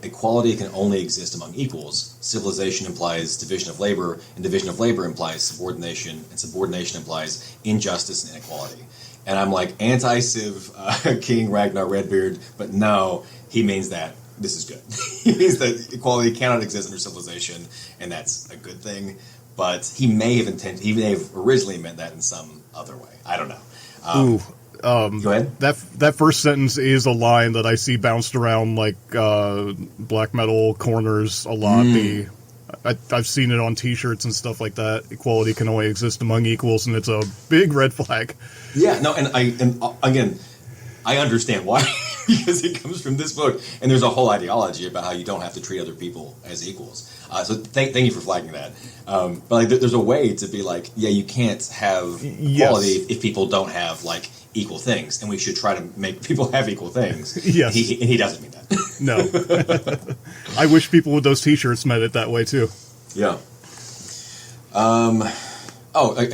Equality can only exist among equals. Civilization implies division of labor, and division of labor implies subordination, and subordination implies injustice and inequality. And I'm like, anti-Civ King Ragnar Redbeard, but no, he means that this is good. He means that equality cannot exist under civilization, and that's a good thing. But he may have originally meant that in some other way. I don't know. Go ahead. That first sentence is a line that I see bounced around like black metal corners a lot. I've seen it on T-shirts and stuff like that. Equality can only exist among equals, and it's a big red flag. Yeah, no, and again, I understand why, because it comes from this book, and there's a whole ideology about how you don't have to treat other people as equals. So thank you for flagging that. But like, there's a way to be like, yeah, you can't have equality if people don't have like equal things, and we should try to make people have equal things. Yes, and he doesn't mean that. No, I wish people with those T-shirts meant it that way too. Yeah.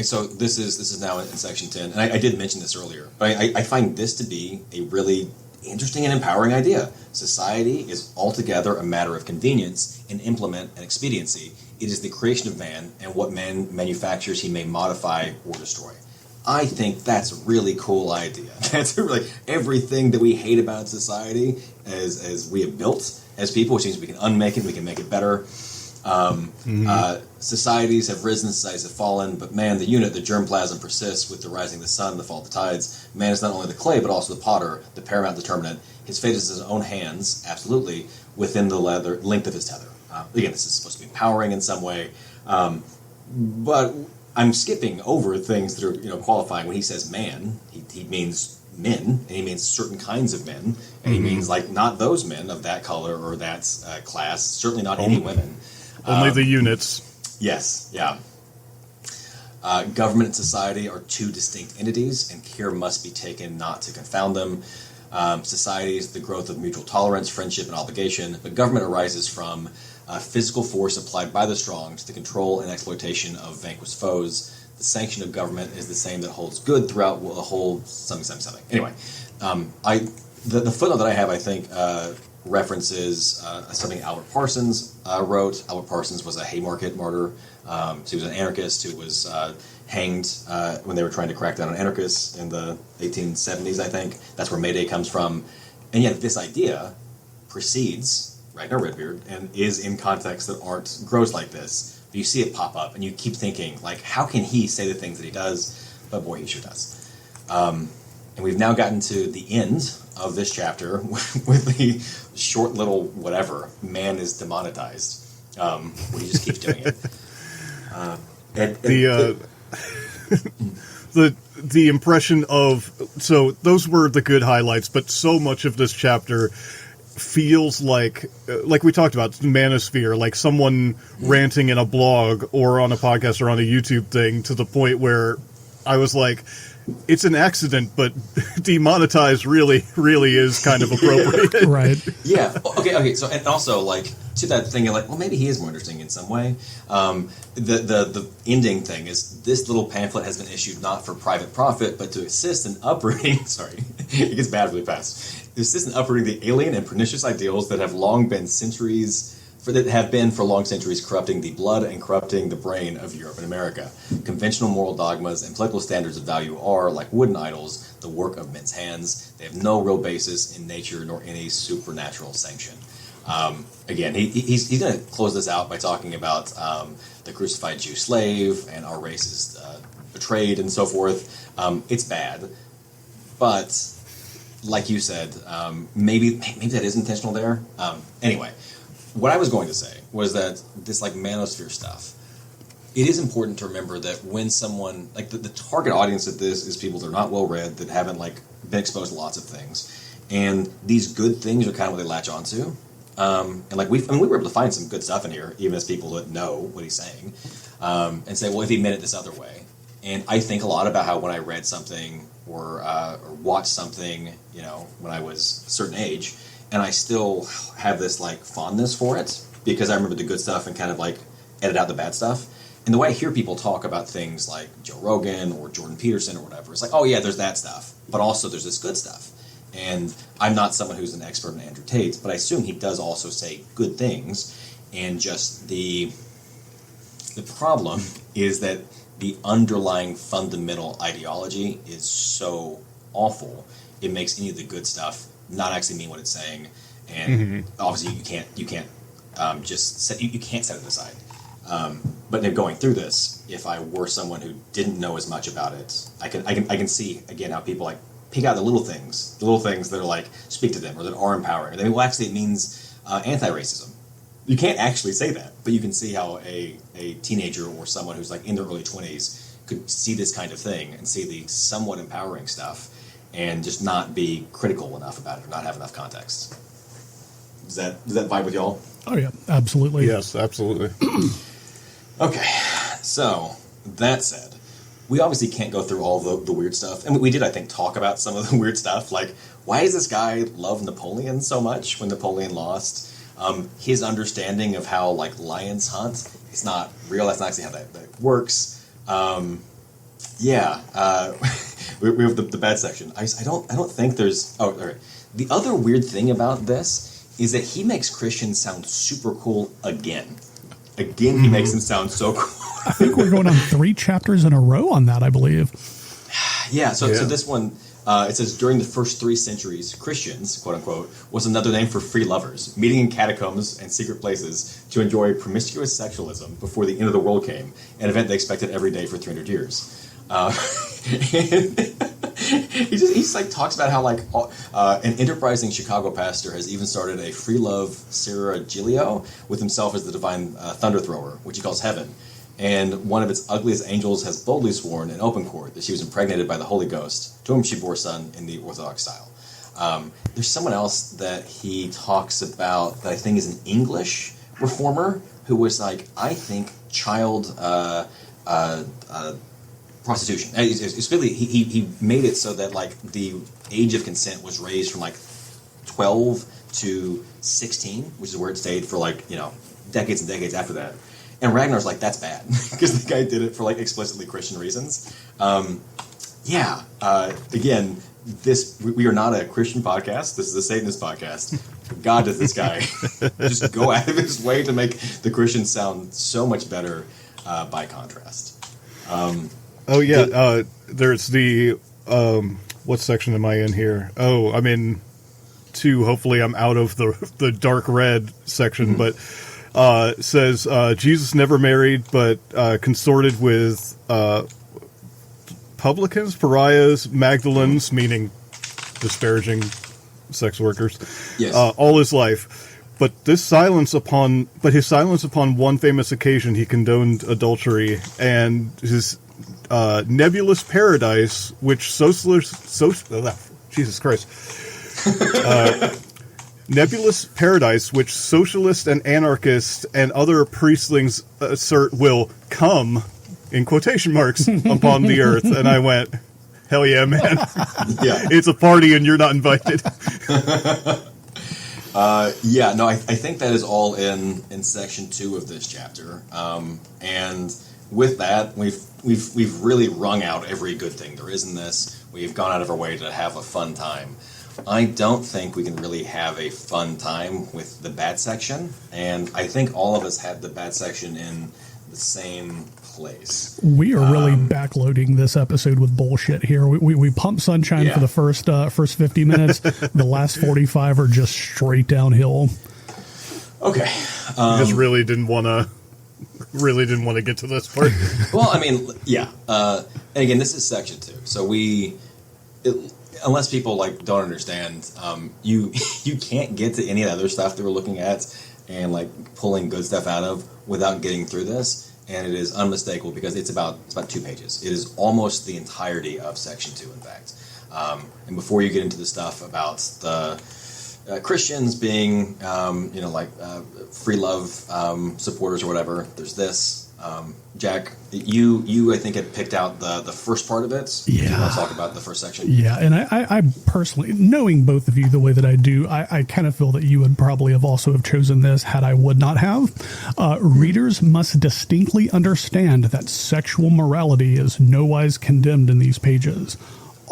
So this is now in Section 10, and I did mention this earlier, but I find this to be a really interesting and empowering idea. Society is altogether a matter of convenience and implement and expediency. It is the creation of man, and what man manufactures he may modify or destroy. I think that's a really cool idea. That's really everything that we hate about society as we have built as people, which means we can unmake it, we can make it better. Societies have risen, societies have fallen, but man, the germplasm persists with the rising of the sun, the fall of the tides. Man is not only the clay, but also the potter, the paramount determinant. His fate is in his own hands, absolutely, within the length of his tether. Again, this is supposed to be empowering in some way, but I'm skipping over things that are qualifying. When he says man, he means men, and he means certain kinds of men, and he means like not those men of that color or that class, certainly not any women. Only the units. Yes, yeah. Government and society are two distinct entities, and care must be taken not to confound them. Society is the growth of mutual tolerance, friendship, and obligation, but government arises from physical force applied by the strong to the control and exploitation of vanquished foes. The sanction of government is the same that holds good throughout the whole something. Anyway, the footnote that I have, I think, references something Albert Parsons wrote. Albert Parsons was a Haymarket martyr. So he was an anarchist who was hanged when they were trying to crack down on anarchists in the 1870s, I think. That's where May Day comes from. And yet this idea precedes Ragnar Redbeard and is in contexts that grows like this. But you see it pop up, and you keep thinking, like, how can he say the things that he does? But boy, he sure does. And we've now gotten to the end of this chapter with the short little whatever, man is demonetized, where he just keeps doing it. The impression of, so those were the good highlights, but so much of this chapter feels like we talked about, manosphere, like someone ranting in a blog or on a podcast or on a YouTube thing, to the point where I was like, it's an accident, but demonetized really is kind of appropriate. Right. Yeah. Okay. So, and also, like, to that thing, you're like, well, maybe he is more interesting in some way. The ending thing is, this little pamphlet has been issued not for private profit, but to assist in uprooting, sorry, it gets bad really fast, assist in uprooting the alien and pernicious ideals that have for long centuries corrupting the blood and corrupting the brain of Europe and America. Conventional moral dogmas and political standards of value are, like wooden idols, the work of men's hands. They have no real basis in nature nor any supernatural sanction. Again, he's going to close this out by talking about the crucified Jew slave and our race is betrayed and so forth. It's bad, but like you said, maybe that is intentional there. Anyway. What I was going to say was that this, like, manosphere stuff, it is important to remember that when someone, like, the target audience of this is people that are not well-read, that haven't, like, been exposed to lots of things, and these good things are kind of what they latch onto. And, like, we were able to find some good stuff in here, even as people that know what he's saying, and say, well, if he meant it this other way. And I think a lot about how when I read something or watched something, when I was a certain age, and I still have this, like, fondness for it because I remember the good stuff and kind of, like, edit out the bad stuff. And the way I hear people talk about things like Joe Rogan or Jordan Peterson or whatever, it's like, oh, yeah, there's that stuff, but also there's this good stuff. And I'm not someone who's an expert in Andrew Tate, but I assume he does also say good things. And just the problem is that the underlying fundamental ideology is so awful, it makes any of the good stuff not actually mean what it's saying. And obviously you can't just set it aside. But in going through this, if I were someone who didn't know as much about it, I can see again how people like pick out the little things that are like speak to them or that are empowering. They mean, well, actually, it means anti-racism. You can't actually say that, but you can see how a teenager or someone who's like in their early 20s could see this kind of thing and see the somewhat empowering stuff and just not be critical enough about it or not have enough context. Does that vibe with y'all? Oh yeah, absolutely. Yes, absolutely. Okay, so that said, we obviously can't go through all the weird stuff. And we did, I think, talk about some of the weird stuff. Like, why does this guy love Napoleon so much when Napoleon lost? His understanding of how, like, lions hunt is not real. That's not actually how that works. We have the bad section. I don't think there's... Oh, all right. The other weird thing about this is that he makes Christians sound super cool again. Again, he makes them sound so cool. I think we're going on 3 chapters in a row on that, I believe. So this one, it says, during the first 3 centuries, Christians, quote-unquote, was another name for free lovers, meeting in catacombs and secret places to enjoy promiscuous sexualism before the end of the world came, an event they expected every day for 300 years. He just like talks about how like an enterprising Chicago pastor has even started a free love Seraglio with himself as the divine thunder thrower, which he calls heaven. And one of its ugliest angels has boldly sworn in open court that she was impregnated by the Holy Ghost, to whom she bore a son in the Orthodox style. There's someone else that he talks about that I think is an English reformer who was like, I think, child prostitution. It's really he made it so that like the age of consent was raised from like 12 to 16, which is where it stayed for like decades and decades after that. And Ragnar's like, that's bad because the guy did it for like explicitly Christian reasons. Again, we are not a Christian podcast. This is a Satanist podcast. God does this guy just go out of his way to make the Christians sound so much better by contrast. There's the what section am I in here? Oh, I'm in 2. Hopefully I'm out of the dark red section, but says Jesus never married, but consorted with publicans, pariahs, Magdalens, meaning disparaging sex workers, yes. All his life. But his silence upon one famous occasion, he condoned adultery, and his nebulous paradise, which nebulous paradise, which socialists and anarchists and other priestlings assert will come, in quotation marks, upon the earth. And I went, hell yeah, man. Yeah. It's a party and you're not invited. I think that is all in section 2 of this chapter. And with that, we've really wrung out every good thing there is in this. We've gone out of our way to have a fun time. I don't think we can really have a fun time with the bad section, and I think all of us had the bad section in the same place. We are really backloading this episode with bullshit here. We pump Sunshine for the first 50 minutes. The last 45 are just straight downhill. Okay. Just really didn't want to get to this part. Well, I mean, yeah. And again, this is section 2, so unless people like don't understand, you can't get to any of the other stuff that we're looking at and like pulling good stuff out of without getting through this. And it is unmistakable because it's about 2 pages. It is almost the entirety of section 2, in fact. And before you get into the stuff about the Christians being, free love supporters or whatever, there's this. Jack, you I think had picked out the first part of it. Yeah. Do you want to talk about the first section? Yeah, and I personally, knowing both of you the way that I do, I kind of feel that you would probably have also have chosen this had I would not have. Readers must distinctly understand that sexual morality is nowise condemned in these pages.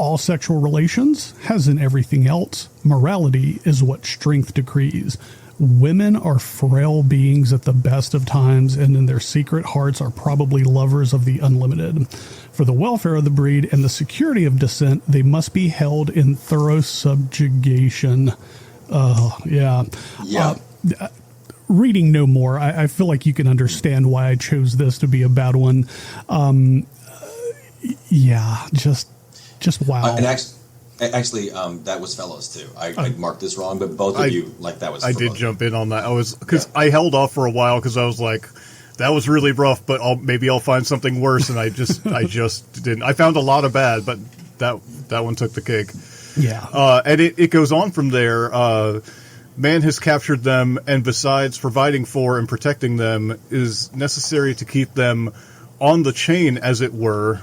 all sexual relations, as in everything else, morality is what strength decrees. Women are frail beings at the best of times, and in their secret hearts are probably lovers of the unlimited. For the welfare of the breed and the security of descent, they must be held in thorough subjugation. Yeah. Reading no more, I feel like you can understand why I chose this to be a bad one. Just wow. And actually, that was Fellows too. I marked this wrong, but both of you, like, that was. I did jump in on that. I held off for a while because I was like, that was really rough, but maybe I'll find something worse, and I just didn't. I found a lot of bad, but that one took the cake. Yeah. And it goes on from there. Man has captured them, and besides providing for and protecting them, is necessary to keep them on the chain, as it were.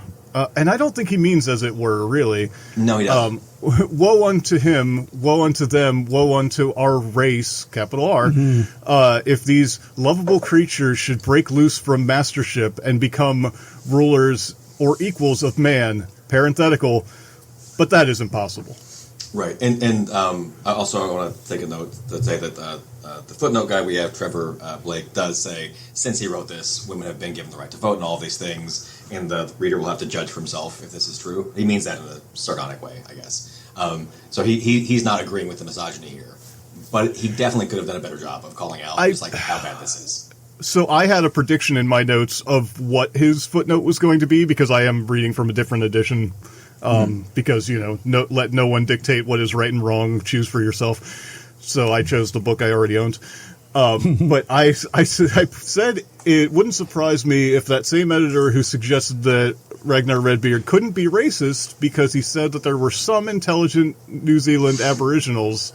And I don't think he means as it were, really. No, he doesn't. Woe unto him, woe unto them, woe unto our race, capital R, if these lovable creatures should break loose from mastership and become rulers or equals of man, parenthetical, but that is impossible. Right, and also I want to take a note to say that the footnote guy we have, Trevor Blake, does say, since he wrote this, women have been given the right to vote and all these things, and the reader will have to judge for himself if this is true. He means that in a sardonic way, I guess. So he's not agreeing with the misogyny here, but he definitely could have done a better job of calling out just like how bad this is. So I had a prediction in my notes of what his footnote was going to be, because I am reading from a different edition. Because, let no one dictate what is right and wrong, choose for yourself. So I chose the book I already owned. But I said it wouldn't surprise me if that same editor who suggested that Ragnar Redbeard couldn't be racist because he said that there were some intelligent New Zealand Aboriginals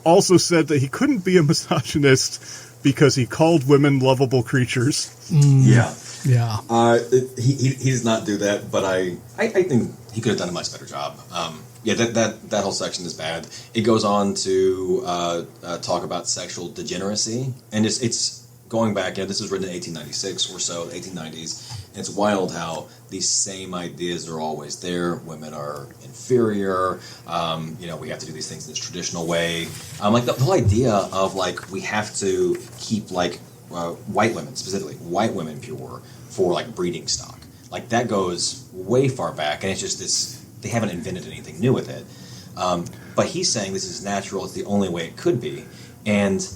also said that he couldn't be a misogynist because he called women lovable creatures. Yeah. Yeah. He does not do that, but I think he could have done a much better job. That whole section is bad. It goes on to talk about sexual degeneracy, and it's going back. This was written in 1896 or so, 1890s. And it's wild how these same ideas are always there. Women are inferior. We have to do these things in this traditional way. Like the whole idea of like we have to keep like white women, specifically white women, pure for like breeding stock. Like that goes way far back, and it's just this. They haven't invented anything new with it. But he's saying this is natural. It's the only way it could be. And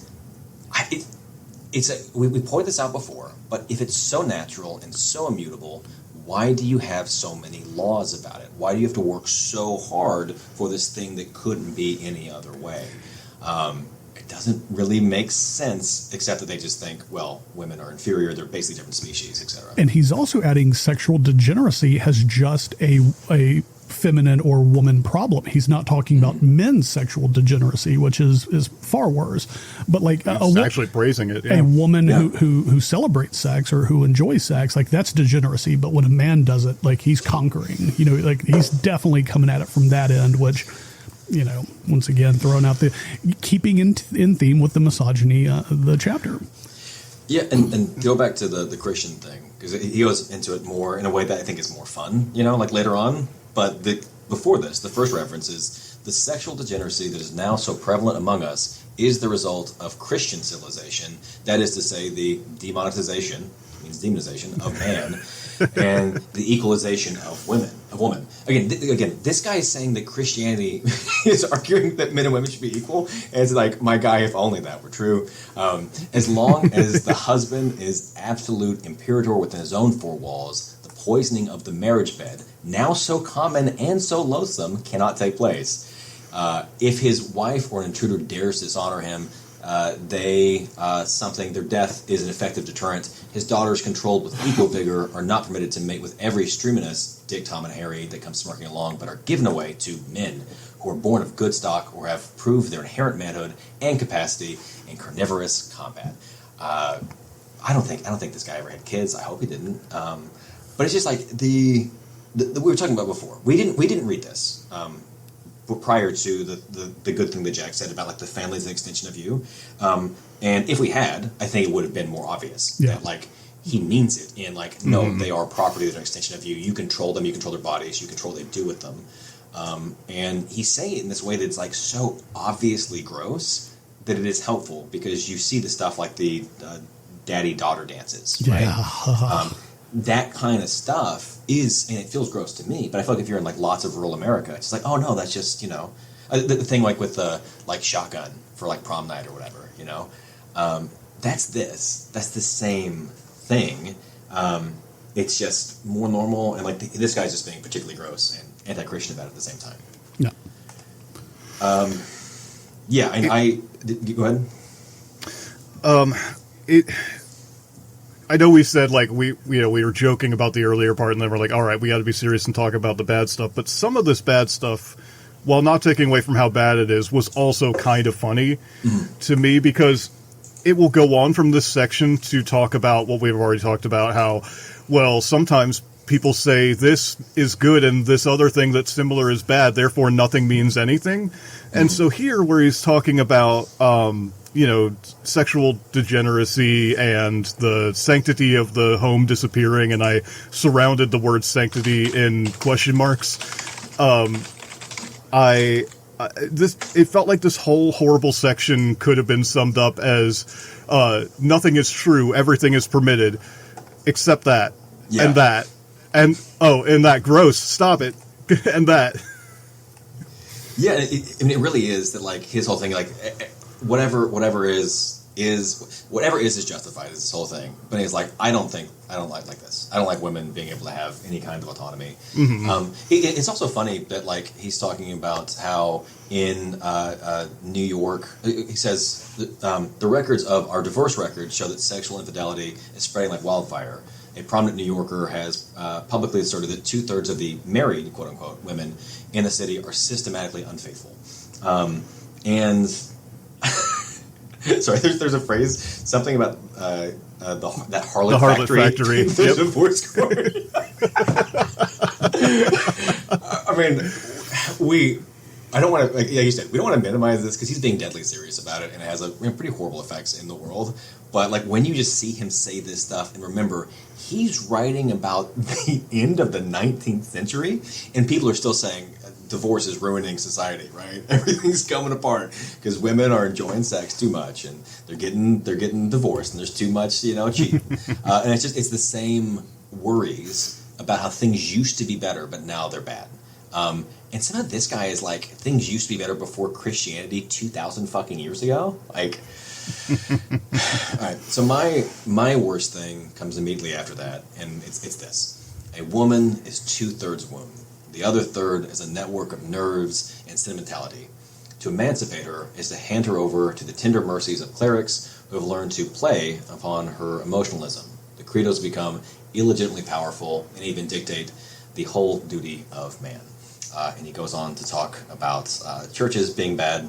we pointed this out before, but if it's so natural and so immutable, why do you have so many laws about it? Why do you have to work so hard for this thing that couldn't be any other way? It doesn't really make sense, except that they just think, well, women are inferior, they're basically different species, etc. And he's also adding sexual degeneracy as just a feminine or woman problem. He's not talking about men's sexual degeneracy, which is far worse. But like actually praising it. Yeah. A woman who celebrates sex or who enjoys sex, like that's degeneracy. But when a man does it, like he's conquering. Like he's definitely coming at it from that end, which. Once again, throwing out keeping in theme with the misogyny, the chapter. Yeah, and go back to the Christian thing, because he goes into it more in a way that I think is more fun, like later on. But before this, the first reference is the sexual degeneracy that is now so prevalent among us is the result of Christian civilization. That is to say, the demonetization, means demonization, of man, and the equalization of woman. Again, this guy is saying that Christianity is arguing that men and women should be equal. And it's like, my guy, if only that were true. As long as the husband is absolute imperator within his own four walls, the poisoning of the marriage bed, now so common and so loathsome, cannot take place. If his wife or an intruder dares dishonor him, their death is an effective deterrent. His daughters, controlled with equal vigor, are not permitted to mate with every streaminess, Dick, Tom, and Harry, that comes smirking along, but are given away to men who are born of good stock or have proved their inherent manhood and capacity in carnivorous combat. I don't think this guy ever had kids. I hope he didn't. But it's just like we were talking about before. We didn't read this. Prior to the good thing that Jack said about like the family is an extension of you, and if we had, I think it would have been more obvious that like he means it in like no, they are property, they're an extension of you. You control them, you control their bodies, you control what they do with them. And he's saying it in this way that's like so obviously gross that it is helpful, because you see the stuff like the daddy-daughter dances, right? Yeah. That kind of stuff is, and it feels gross to me, but I feel like if you're in like lots of rural America, it's just like, oh no, that's just, the thing like with the like shotgun for like prom night or whatever, that's the same thing. It's just more normal, and like this guy's just being particularly gross and anti-Christian about it at the same time. Yeah. Go ahead. I know we said like we were joking about the earlier part, and then we're like, all right, we got to be serious and talk about the bad stuff. But some of this bad stuff, while not taking away from how bad it is, was also kind of funny to me, because it will go on from this section to talk about what we've already talked about, how, well, sometimes people say this is good and this other thing that's similar is bad, therefore nothing means anything. And so here, where he's talking about, sexual degeneracy and the sanctity of the home disappearing, and I surrounded the word sanctity in question marks, it felt like this whole horrible section could have been summed up as nothing is true, everything is permitted, except that, and that, and that, gross, stop it, and that. Yeah, it really is that, like, his whole thing, like, whatever is justified, is this whole thing. But he's like, I don't like this. I don't like women being able to have any kind of autonomy. Mm-hmm. It's also funny that, like, he's talking about how in New York, he says the records of our divorce records show that sexual infidelity is spreading like wildfire. A prominent New Yorker has publicly asserted that 2/3 of the married, quote unquote, women in the city are systematically unfaithful. And sorry, there's a phrase, something about that harlot factory. The divorce court. I mean, I don't want to, like you said, we don't want to minimize this because he's being deadly serious about it, and it has pretty horrible effects in the world. But like when you just see him say this stuff, and remember, he's writing about the end of the 19th century, and people are still saying divorce is ruining society, right? Everything's coming apart because women are enjoying sex too much, and they're getting divorced, and there's too much, cheating. And it's the same worries about how things used to be better, but now they're bad. And some of this guy is like, things used to be better before Christianity 2,000 fucking years ago. Like, all right. So my worst thing comes immediately after that, and it's this: a woman is 2/3 womb. The other third is a network of nerves and sentimentality. To emancipate her is to hand her over to the tender mercies of clerics who have learned to play upon her emotionalism. The credos become illegitimately powerful and even dictate the whole duty of man. And he goes on to talk about churches being bad.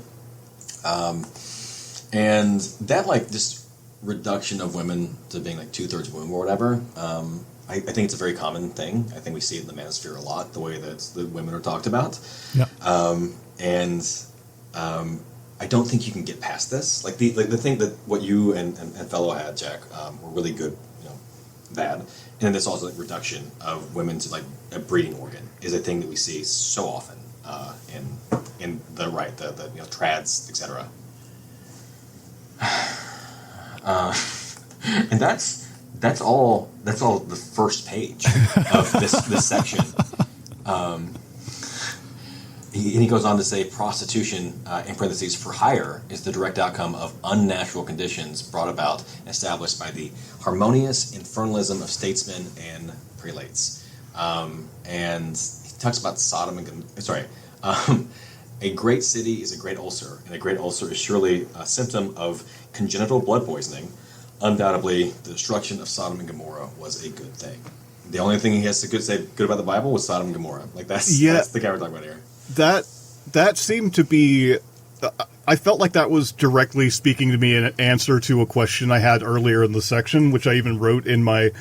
And that, like, just reduction of women to being like 2/3 womb or whatever, I think it's a very common thing. I think we see it in the manosphere a lot, the way that the women are talked about. Yeah. I don't think you can get past this. Like the thing that what you and Felo had, Jack, were really good, bad. And then this also like reduction of women to like a breeding organ is a thing that we see so often in the right, the trads, etc. And that's all the first page of this section. He goes on to say prostitution, in parentheses, for hire, is the direct outcome of unnatural conditions brought about and established by the harmonious infernalism of statesmen and prelates. And he talks about Sodom and a great city is a great ulcer, and a great ulcer is surely a symptom of congenital blood poisoning. Undoubtedly, the destruction of Sodom and Gomorrah was a good thing. The only thing he has to say good about the Bible was Sodom and Gomorrah. Like that's the guy we're talking about here. That seemed to be. I felt like that was directly speaking to me in an answer to a question I had earlier in the section, which I even wrote in my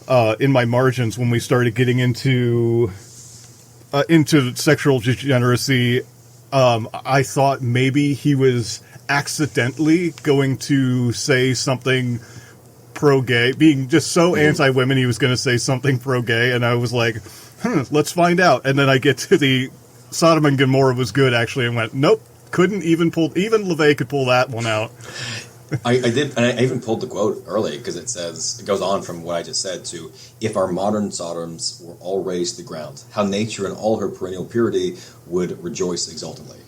margins when we started getting into sexual degeneracy. I thought maybe he was accidentally going to say something pro-gay, being just so anti-women, he was going to say something pro-gay, and I was like, let's find out. And then I get to the Sodom and Gomorrah was good, actually, and went, nope, couldn't even LaVey could pull that one out. I did, and I even pulled the quote early because it goes on from what I just said to, if our modern Sodoms were all raised to the ground, how nature in all her perennial purity would rejoice exultantly.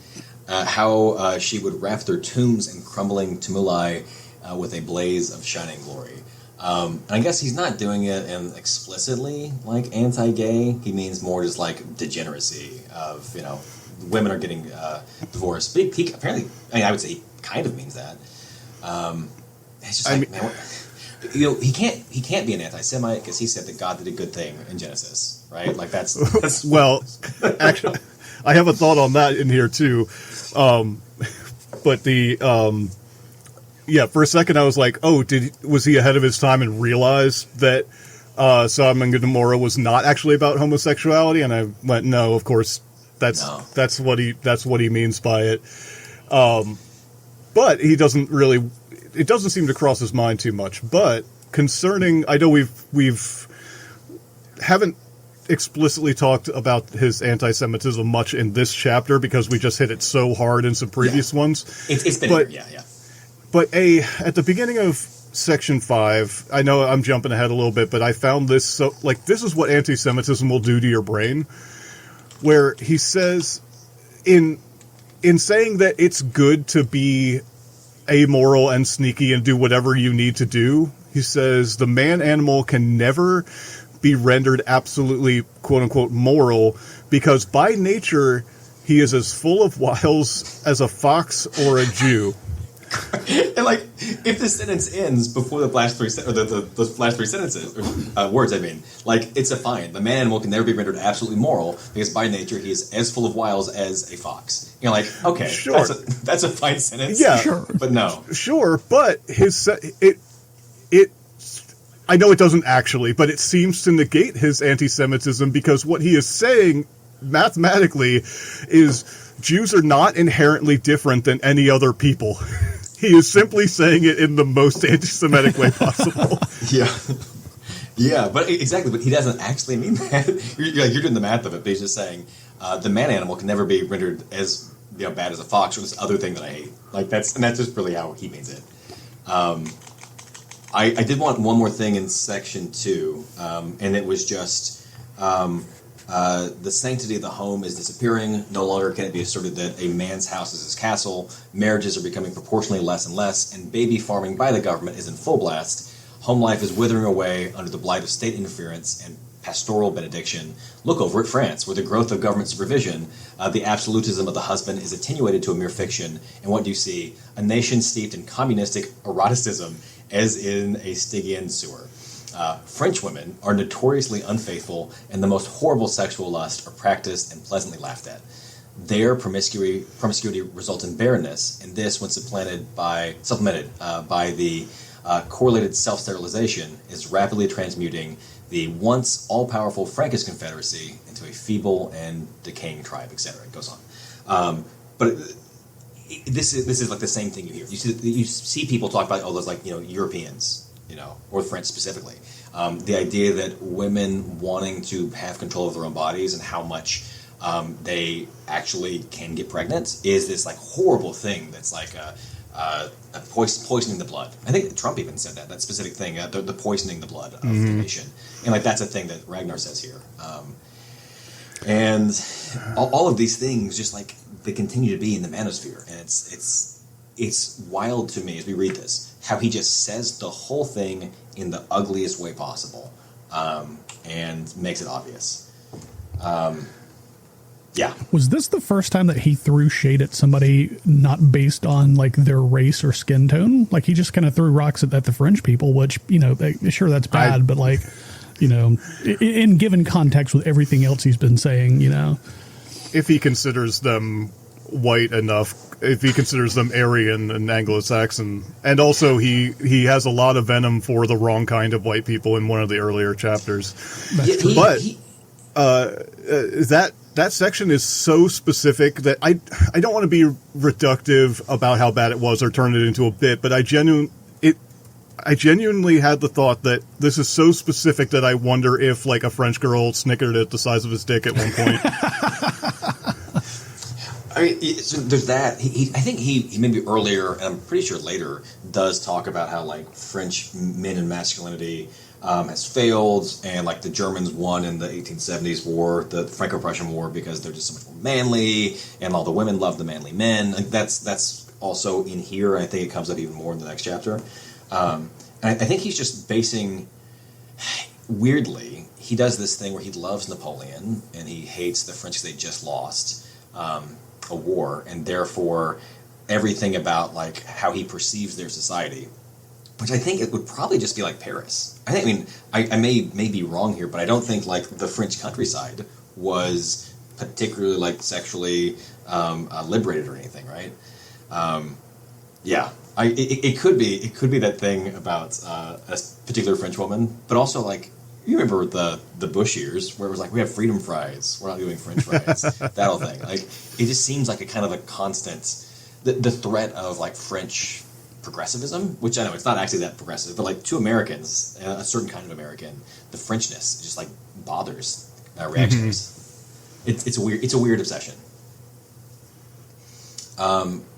How she would wrap their tombs in crumbling tumuli with a blaze of shining glory. And I guess he's not doing it in explicitly like anti-gay. He means more just like degeneracy of, women are getting divorced. But he apparently, I would say he kind of means that. It's just man, he can't be an anti-Semite because he said that God did a good thing in Genesis, right? Like that's well, actually, I have a thought on that in here too. But for a second I was like, was he ahead of his time and realized that Sodom and Gomorrah was not actually about homosexuality? And I went, no, of course that's what he means by it. But he doesn't really. It doesn't seem to cross his mind too much. But concerning, I know we've haven't explicitly talked about his anti-Semitism much in this chapter because we just hit it so hard in some previous ones. It's been yeah. But at the beginning of section 5, I know I'm jumping ahead a little bit, but I found this this is what anti-Semitism will do to your brain, where he says in saying that it's good to be amoral and sneaky and do whatever you need to do, he says the man animal can never be rendered absolutely quote-unquote moral because by nature he is as full of wiles as a fox or a Jew. And if the sentence ends before the last three the last three sentences or words, it's a fine. The man animal can never be rendered absolutely moral because by nature he is as full of wiles as a fox. Okay, sure, that's a fine sentence. Yeah, sure, but no, sure, but it. I know it doesn't actually, but it seems to negate his anti-Semitism because what he is saying mathematically is Jews are not inherently different than any other people. He is simply saying it in the most anti-Semitic way possible. Yeah, but exactly. But he doesn't actually mean that. You're doing the math of it, but he's just saying the man animal can never be rendered as bad as a fox or this other thing that I hate. That's just really how he means it. I did want one more thing in section 2, and it was just the sanctity of the home is disappearing. No longer can it be asserted that a man's house is his castle. Marriages are becoming proportionally less and less, and baby farming by the government is in full blast. Home life is withering away under the blight of state interference and pastoral benediction. Look over at France, where the growth of government supervision, the absolutism of the husband is attenuated to a mere fiction. And what do you see? A nation steeped in communistic eroticism, as in a Stygian sewer. French women are notoriously unfaithful, and the most horrible sexual lust are practiced and pleasantly laughed at. Their promiscuity results in barrenness, and this, when supplemented by the correlated self-sterilization, is rapidly transmuting the once all-powerful Frankish confederacy into a feeble and decaying tribe, etc. It goes on. But this is like the same thing you hear. You see people talk about those Europeans, or French specifically. The idea that women wanting to have control of their own bodies and how much they actually can get pregnant is this horrible thing that's poisoning the blood. I think Trump even said that specific thing, the poisoning the blood of the nation. And that's a thing that Ragnar says here. And all of these things just they continue to be in the manosphere, and it's wild to me as we read this how he just says the whole thing in the ugliest way possible, and makes it obvious. Was this the first time that he threw shade at somebody not based on their race or skin tone? He just kind of threw rocks at the French people, which sure that's bad, but in given context with everything else he's been saying, if he considers them white enough, if he considers them Aryan and Anglo-Saxon, and also he has a lot of venom for the wrong kind of white people in one of the earlier chapters. That section is so specific that I don't want to be reductive about how bad it was or turn it into a bit, but I genuinely had the thought that this is so specific that I wonder if a French girl snickered at the size of his dick at one point. I mean, so there's that. I think he maybe earlier, and I'm pretty sure later, does talk about how like French men and masculinity has failed, and like the Germans won in the 1870s war, the Franco-Prussian War, because they're just so much more manly, and all the women love the manly men. Like that's also in here. I think it comes up even more in the next chapter. And I think he's just basing. Weirdly, he does this thing where he loves Napoleon and he hates the French because they just lost a war, and therefore everything about like how he perceives their society, which I think it would probably just be like Paris. I mean, I may be wrong here, but I don't think like the French countryside was particularly like sexually liberated or anything, right? Yeah, it could be that thing about a particular French woman, but also like you remember the Bush years where it was like we have freedom fries, we're not doing French fries, that whole thing. Like it just seems like a kind of a constant, the threat of like French progressivism, which I know it's not actually that progressive, but like to Americans, a certain kind of American, the Frenchness just like bothers reactionaries. Mm-hmm. It's a weird obsession.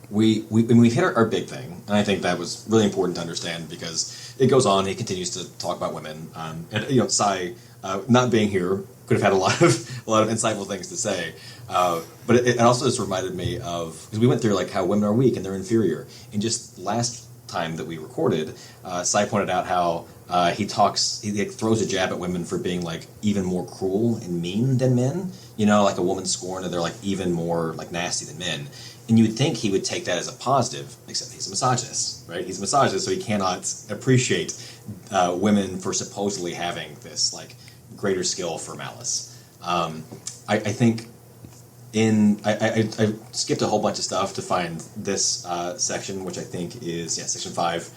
We've hit our big thing, and I think that was really important to understand because it goes on. He continues to talk about women, and you know, Sai not being here could have had a lot of insightful things to say. But it also just reminded me of because we went through like how women are weak and they're inferior. And just last time that we recorded, Sai pointed out how he like, throws a jab at women for being like even more cruel and mean than men. You know, like a woman scorned, and they're like even more like nasty than men. And you would think he would take that as a positive, except he's a misogynist, right? He's a misogynist, so he cannot appreciate women for supposedly having this like greater skill for malice. I think I skipped a whole bunch of stuff to find this section, which I think is section 5.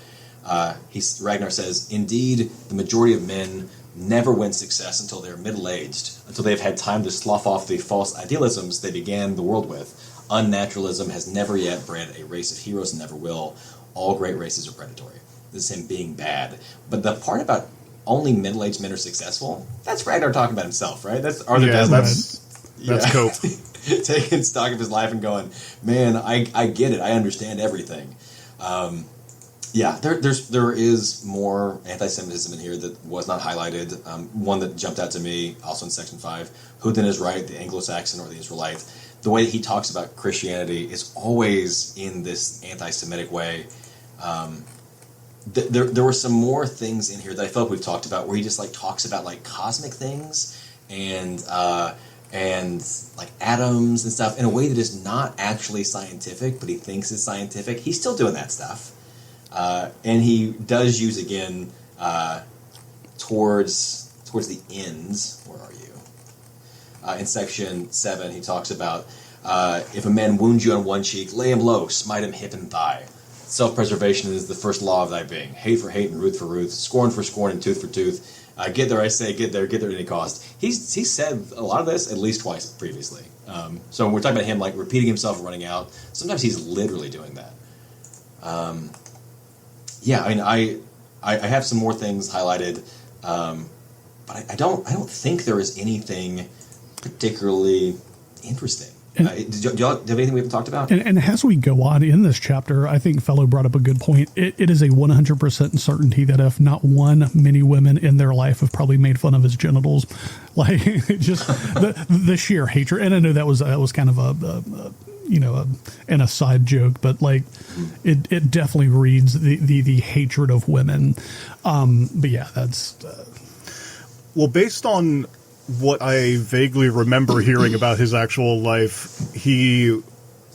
Ragnar says, "Indeed, the majority of men never win success until they are middle-aged, until they have had time to slough off the false idealisms they began the world with. Unnaturalism has never yet bred a race of heroes and never will. All great races are predatory." This is him being bad. But the part about only middle-aged men are successful, that's Ragnar talking about himself, right? That's Arthur Desmond. That's Cope. Taking stock of his life and going, man, I get it. I understand everything. There is more anti-Semitism in here that was not highlighted. One that jumped out to me, also in Section 5, who then is right, the Anglo-Saxon or the Israelite? The way that he talks about Christianity is always in this anti-Semitic way. There were some more things in here that I felt we've talked about where he just like talks about like cosmic things and like atoms and stuff in a way that is not actually scientific, but he thinks it's scientific. He's still doing that stuff. And he does use again towards the ends. Where are you? In section 7, he talks about if a man wounds you on one cheek, lay him low, smite him hip and thigh. Self-preservation is the first law of thy being. Hate for hate and ruth for ruth, scorn for scorn and tooth for tooth. Get there, I say, get there at any cost. He's said a lot of this at least twice previously. So when we're talking about him like repeating himself and running out, sometimes he's literally doing that. I have some more things highlighted, but I don't think there is anything particularly interesting. Do you have anything we haven't talked about? And as we go on in this chapter, I think Felo brought up a good point. It is a 100% certainty that if not one, many women in their life have probably made fun of his genitals. Like, just the sheer hatred. And I know that was kind of an aside joke, but like it definitely reads the hatred of women. But yeah, that's well, based on what I vaguely remember hearing about his actual life, he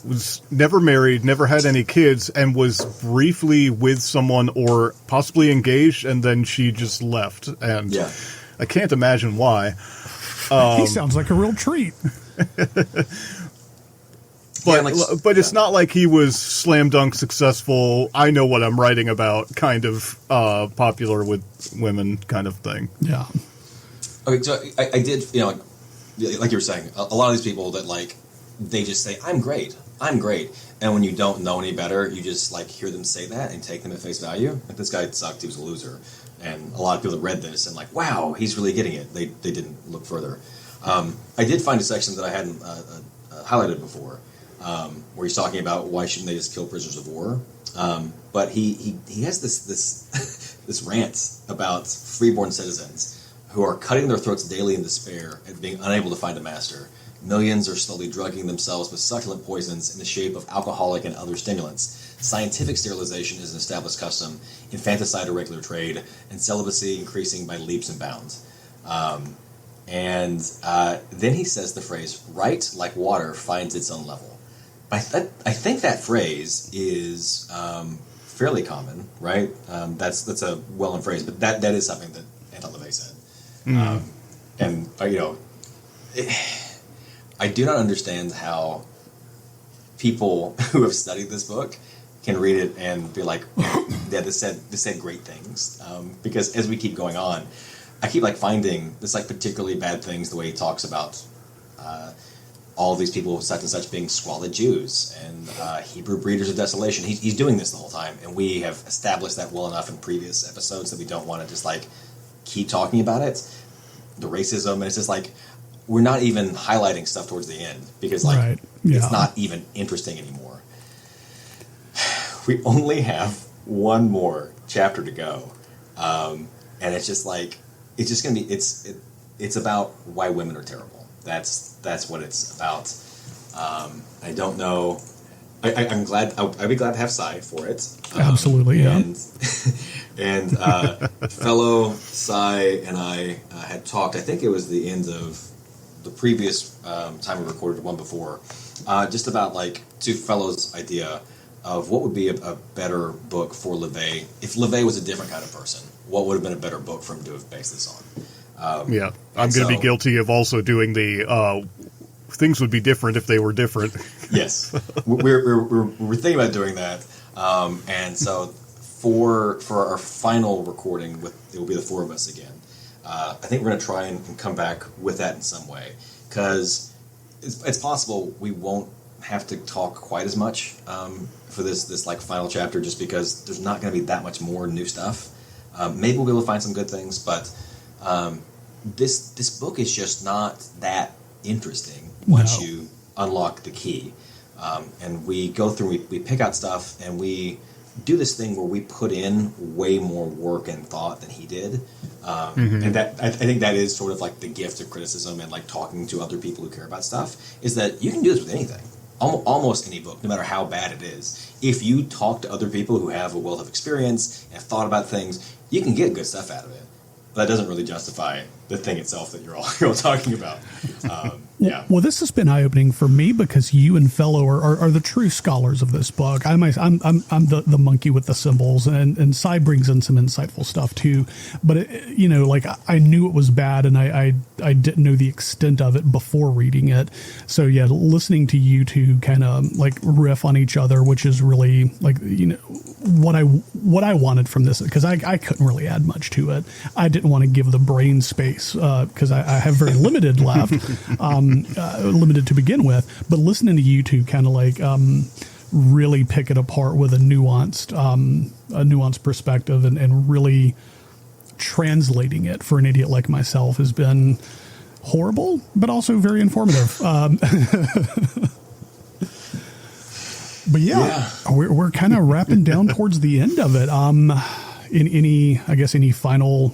was never married, never had any kids, and was briefly with someone or possibly engaged, and then she just left. And I can't imagine why. He sounds like a real treat. But it's not like he was slam dunk successful, I know what I'm writing about, kind of popular with women kind of thing. Yeah. Okay, so I did, like you were saying, a lot of these people that like, they just say, I'm great. And when you don't know any better, you just like hear them say that and take them at face value. Like, this guy sucked, he was a loser. And a lot of people that read this and like, wow, he's really getting it. They didn't look further. I did find a section that I hadn't highlighted before. where he's talking about why shouldn't they just kill prisoners of war. But he has this this rant about freeborn citizens who are cutting their throats daily in despair at being unable to find a master. Millions are slowly drugging themselves with succulent poisons in the shape of alcoholic and other stimulants. Scientific sterilization is an established custom, infanticide a regular trade, and celibacy increasing by leaps and bounds. And then he says the phrase, right like water finds its own level. I think that phrase is fairly common, right? That's a well-known phrase, but that is something that Anton LaVey said. And, I do not understand how people who have studied this book can read it and be like, yeah, this said great things. Because as we keep going on, I keep finding this particularly bad things, the way he talks about all these people such and such being squalid Jews and Hebrew breeders of desolation. He's doing this the whole time, and we have established that well enough in previous episodes that we don't want to just keep talking about it. The racism, and it's just we're not even highlighting stuff towards the end because it's not even interesting anymore. We only have one more chapter to go, and it's just it's just gonna be it's about why women are terrible. That's what it's about. I don't know. I'm glad. I'd be glad to have Sai for it. Absolutely, yeah. And fellow Sai and I had talked. I think it was the end of the previous time we recorded one before, just about to Fellow's idea of what would be a better book for LaVey. If LaVey was a different kind of person, what would have been a better book for him to have based this on? Yeah, I'm going to be guilty of also doing the things would be different if they were different. Yes, we're thinking about doing that, and so for our final recording, it will be the four of us again. I think we're going to try and come back with that in some way, because it's possible we won't have to talk quite as much for this final chapter, just because there's not going to be that much more new stuff. Maybe we'll be able to find some good things, but this book is just not that interesting once you unlock the key. And we go through, we pick out stuff, and we do this thing where we put in way more work and thought than he did. And that I think that is sort of the gift of criticism and talking to other people who care about stuff, is that you can do this with anything. Almost any book, no matter how bad it is. If you talk to other people who have a wealth of experience and have thought about things, you can get good stuff out of it. But that doesn't really justify the thing itself that you're all talking about. Yeah. Well, this has been eye-opening for me, because you and Felo are the true scholars of this book. I'm the monkey with the symbols, and Sai brings in some insightful stuff too. But I knew it was bad, and I didn't know the extent of it before reading it. So yeah, listening to you two kind of riff on each other, which is really what I wanted from this, because I couldn't really add much to it. I didn't want to give the brain space because I have very limited left. Limited to begin with, but listening to you two kind of really pick it apart with a nuanced perspective, and really translating it for an idiot like myself has been horrible, but also very informative. But yeah. We're kind of wrapping down towards the end of it. Any final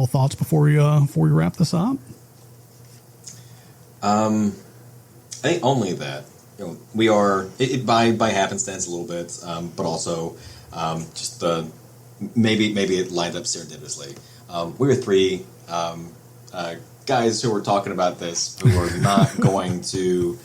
thoughts before we wrap this up? I think only that we are by happenstance a little bit, but also just maybe it lined up serendipitously. We were three guys who were talking about this, who are not going to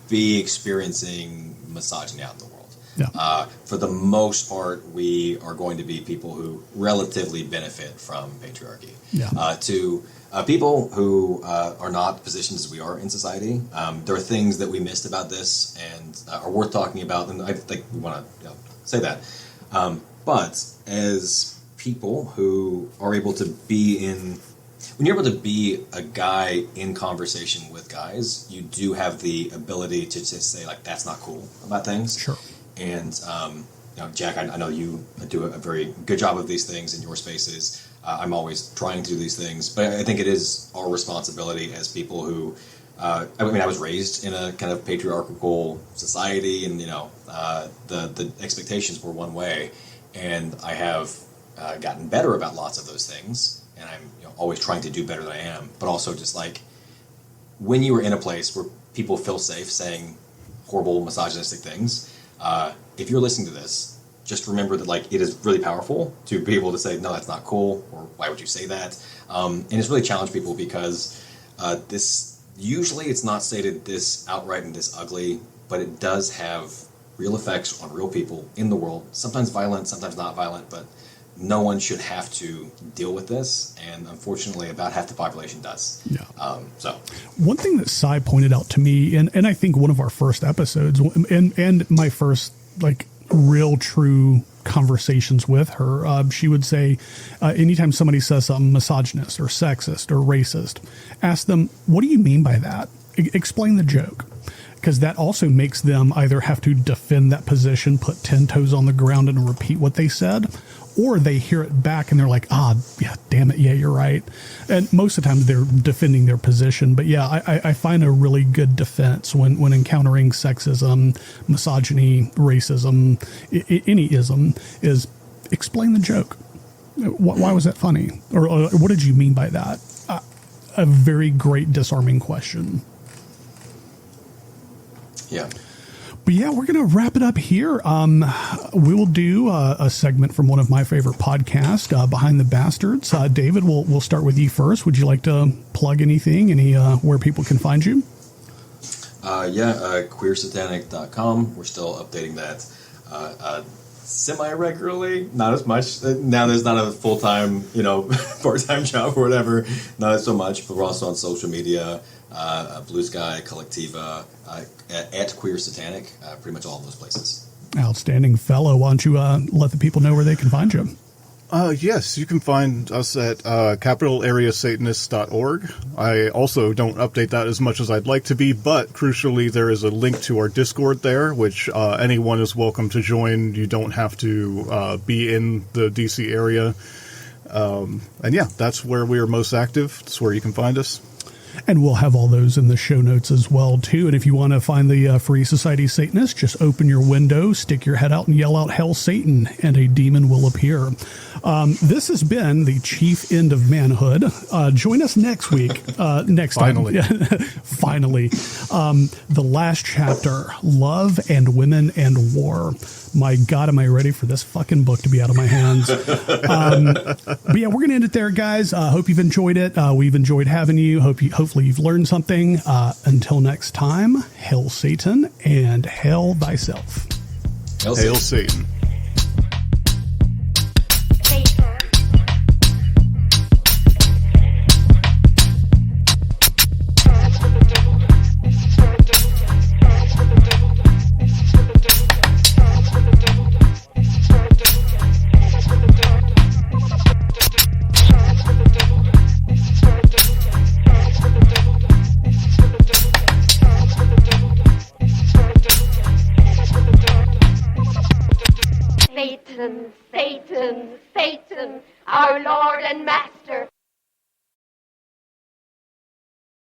be experiencing misogyny out in the world. Yeah. For the most part, we are going to be people who relatively benefit from patriarchy. Yeah. To people who are not positioned as we are in society, there are things that we missed about this and are worth talking about, and I think we want to say that. But as people who are able to be when you're able to be a guy in conversation with guys, you do have the ability to just say that's not cool about things. Sure. And Jack, I know you do a very good job of these things in your spaces. I'm always trying to do these things, but I think it is our responsibility as people who I mean, I was raised in a kind of patriarchal society, and the expectations were one way, and I have gotten better about lots of those things, and I'm always trying to do better than I am. But also, just like when you are in a place where people feel safe saying horrible misogynistic things, if you're listening to this, just remember that like it is really powerful to be able to say, no, that's not cool, or why would you say that? And it's really challenged people because this. Usually it's not stated this outright and this ugly, but it does have real effects on real people in the world. Sometimes violent, sometimes not violent, but no one should have to deal with this. And unfortunately, about half the population does. Yeah. So one thing that Cy pointed out to me, and I think one of our first episodes, and my first like real true conversations with her, she would say, anytime somebody says something misogynist or sexist or racist, ask them, what do you mean by that? Explain the joke. Because that also makes them either have to defend that position, put 10 toes on the ground and repeat what they said, or they hear it back and they're like, yeah, damn it, yeah, you're right. And most of the time they're defending their position. But yeah, I find a really good defense when encountering sexism, misogyny, racism, any ism, is explain the joke. Why was that funny? Or what did you mean by that? A very great disarming question. Yeah. But yeah, we're going to wrap it up here. We will do a segment from one of my favorite podcasts, Behind the Bastards. David, we'll start with you first. Would you like to plug anything, where people can find you? Queersatanic.com. We're still updating that semi-regularly, not as much. Now there's not a full-time, part-time job or whatever. Not so much, but we're also on social media, Blue Sky, Collectiva, at Queer Satanic, pretty much all of those places. Outstanding. Fellow, why don't you let the people know where they can find you? Yes, you can find us at capitalareasatanist.org. I also don't update that as much as I'd like to be, but crucially there is a link to our Discord there, which anyone is welcome to join. You don't have to be in the DC area. And yeah, that's where we are most active. That's where you can find us. And we'll have all those in the show notes as well, too. And if you want to find the Free Society Satanist, just open your window, stick your head out, and yell out, "Hail Satan," and a demon will appear. This has been the chief end of manhood. Join us next week. Next Finally. time. Finally. The last chapter, Love and Women and War. My God, am I ready for this fucking book to be out of my hands? But yeah, we're going to end it there, guys. Hope you've enjoyed it. We've enjoyed having you. Hopefully you've learned something. Until next time, hail Satan and hail thyself. Hail Satan. Satan, Satan, Satan, our Lord and Master,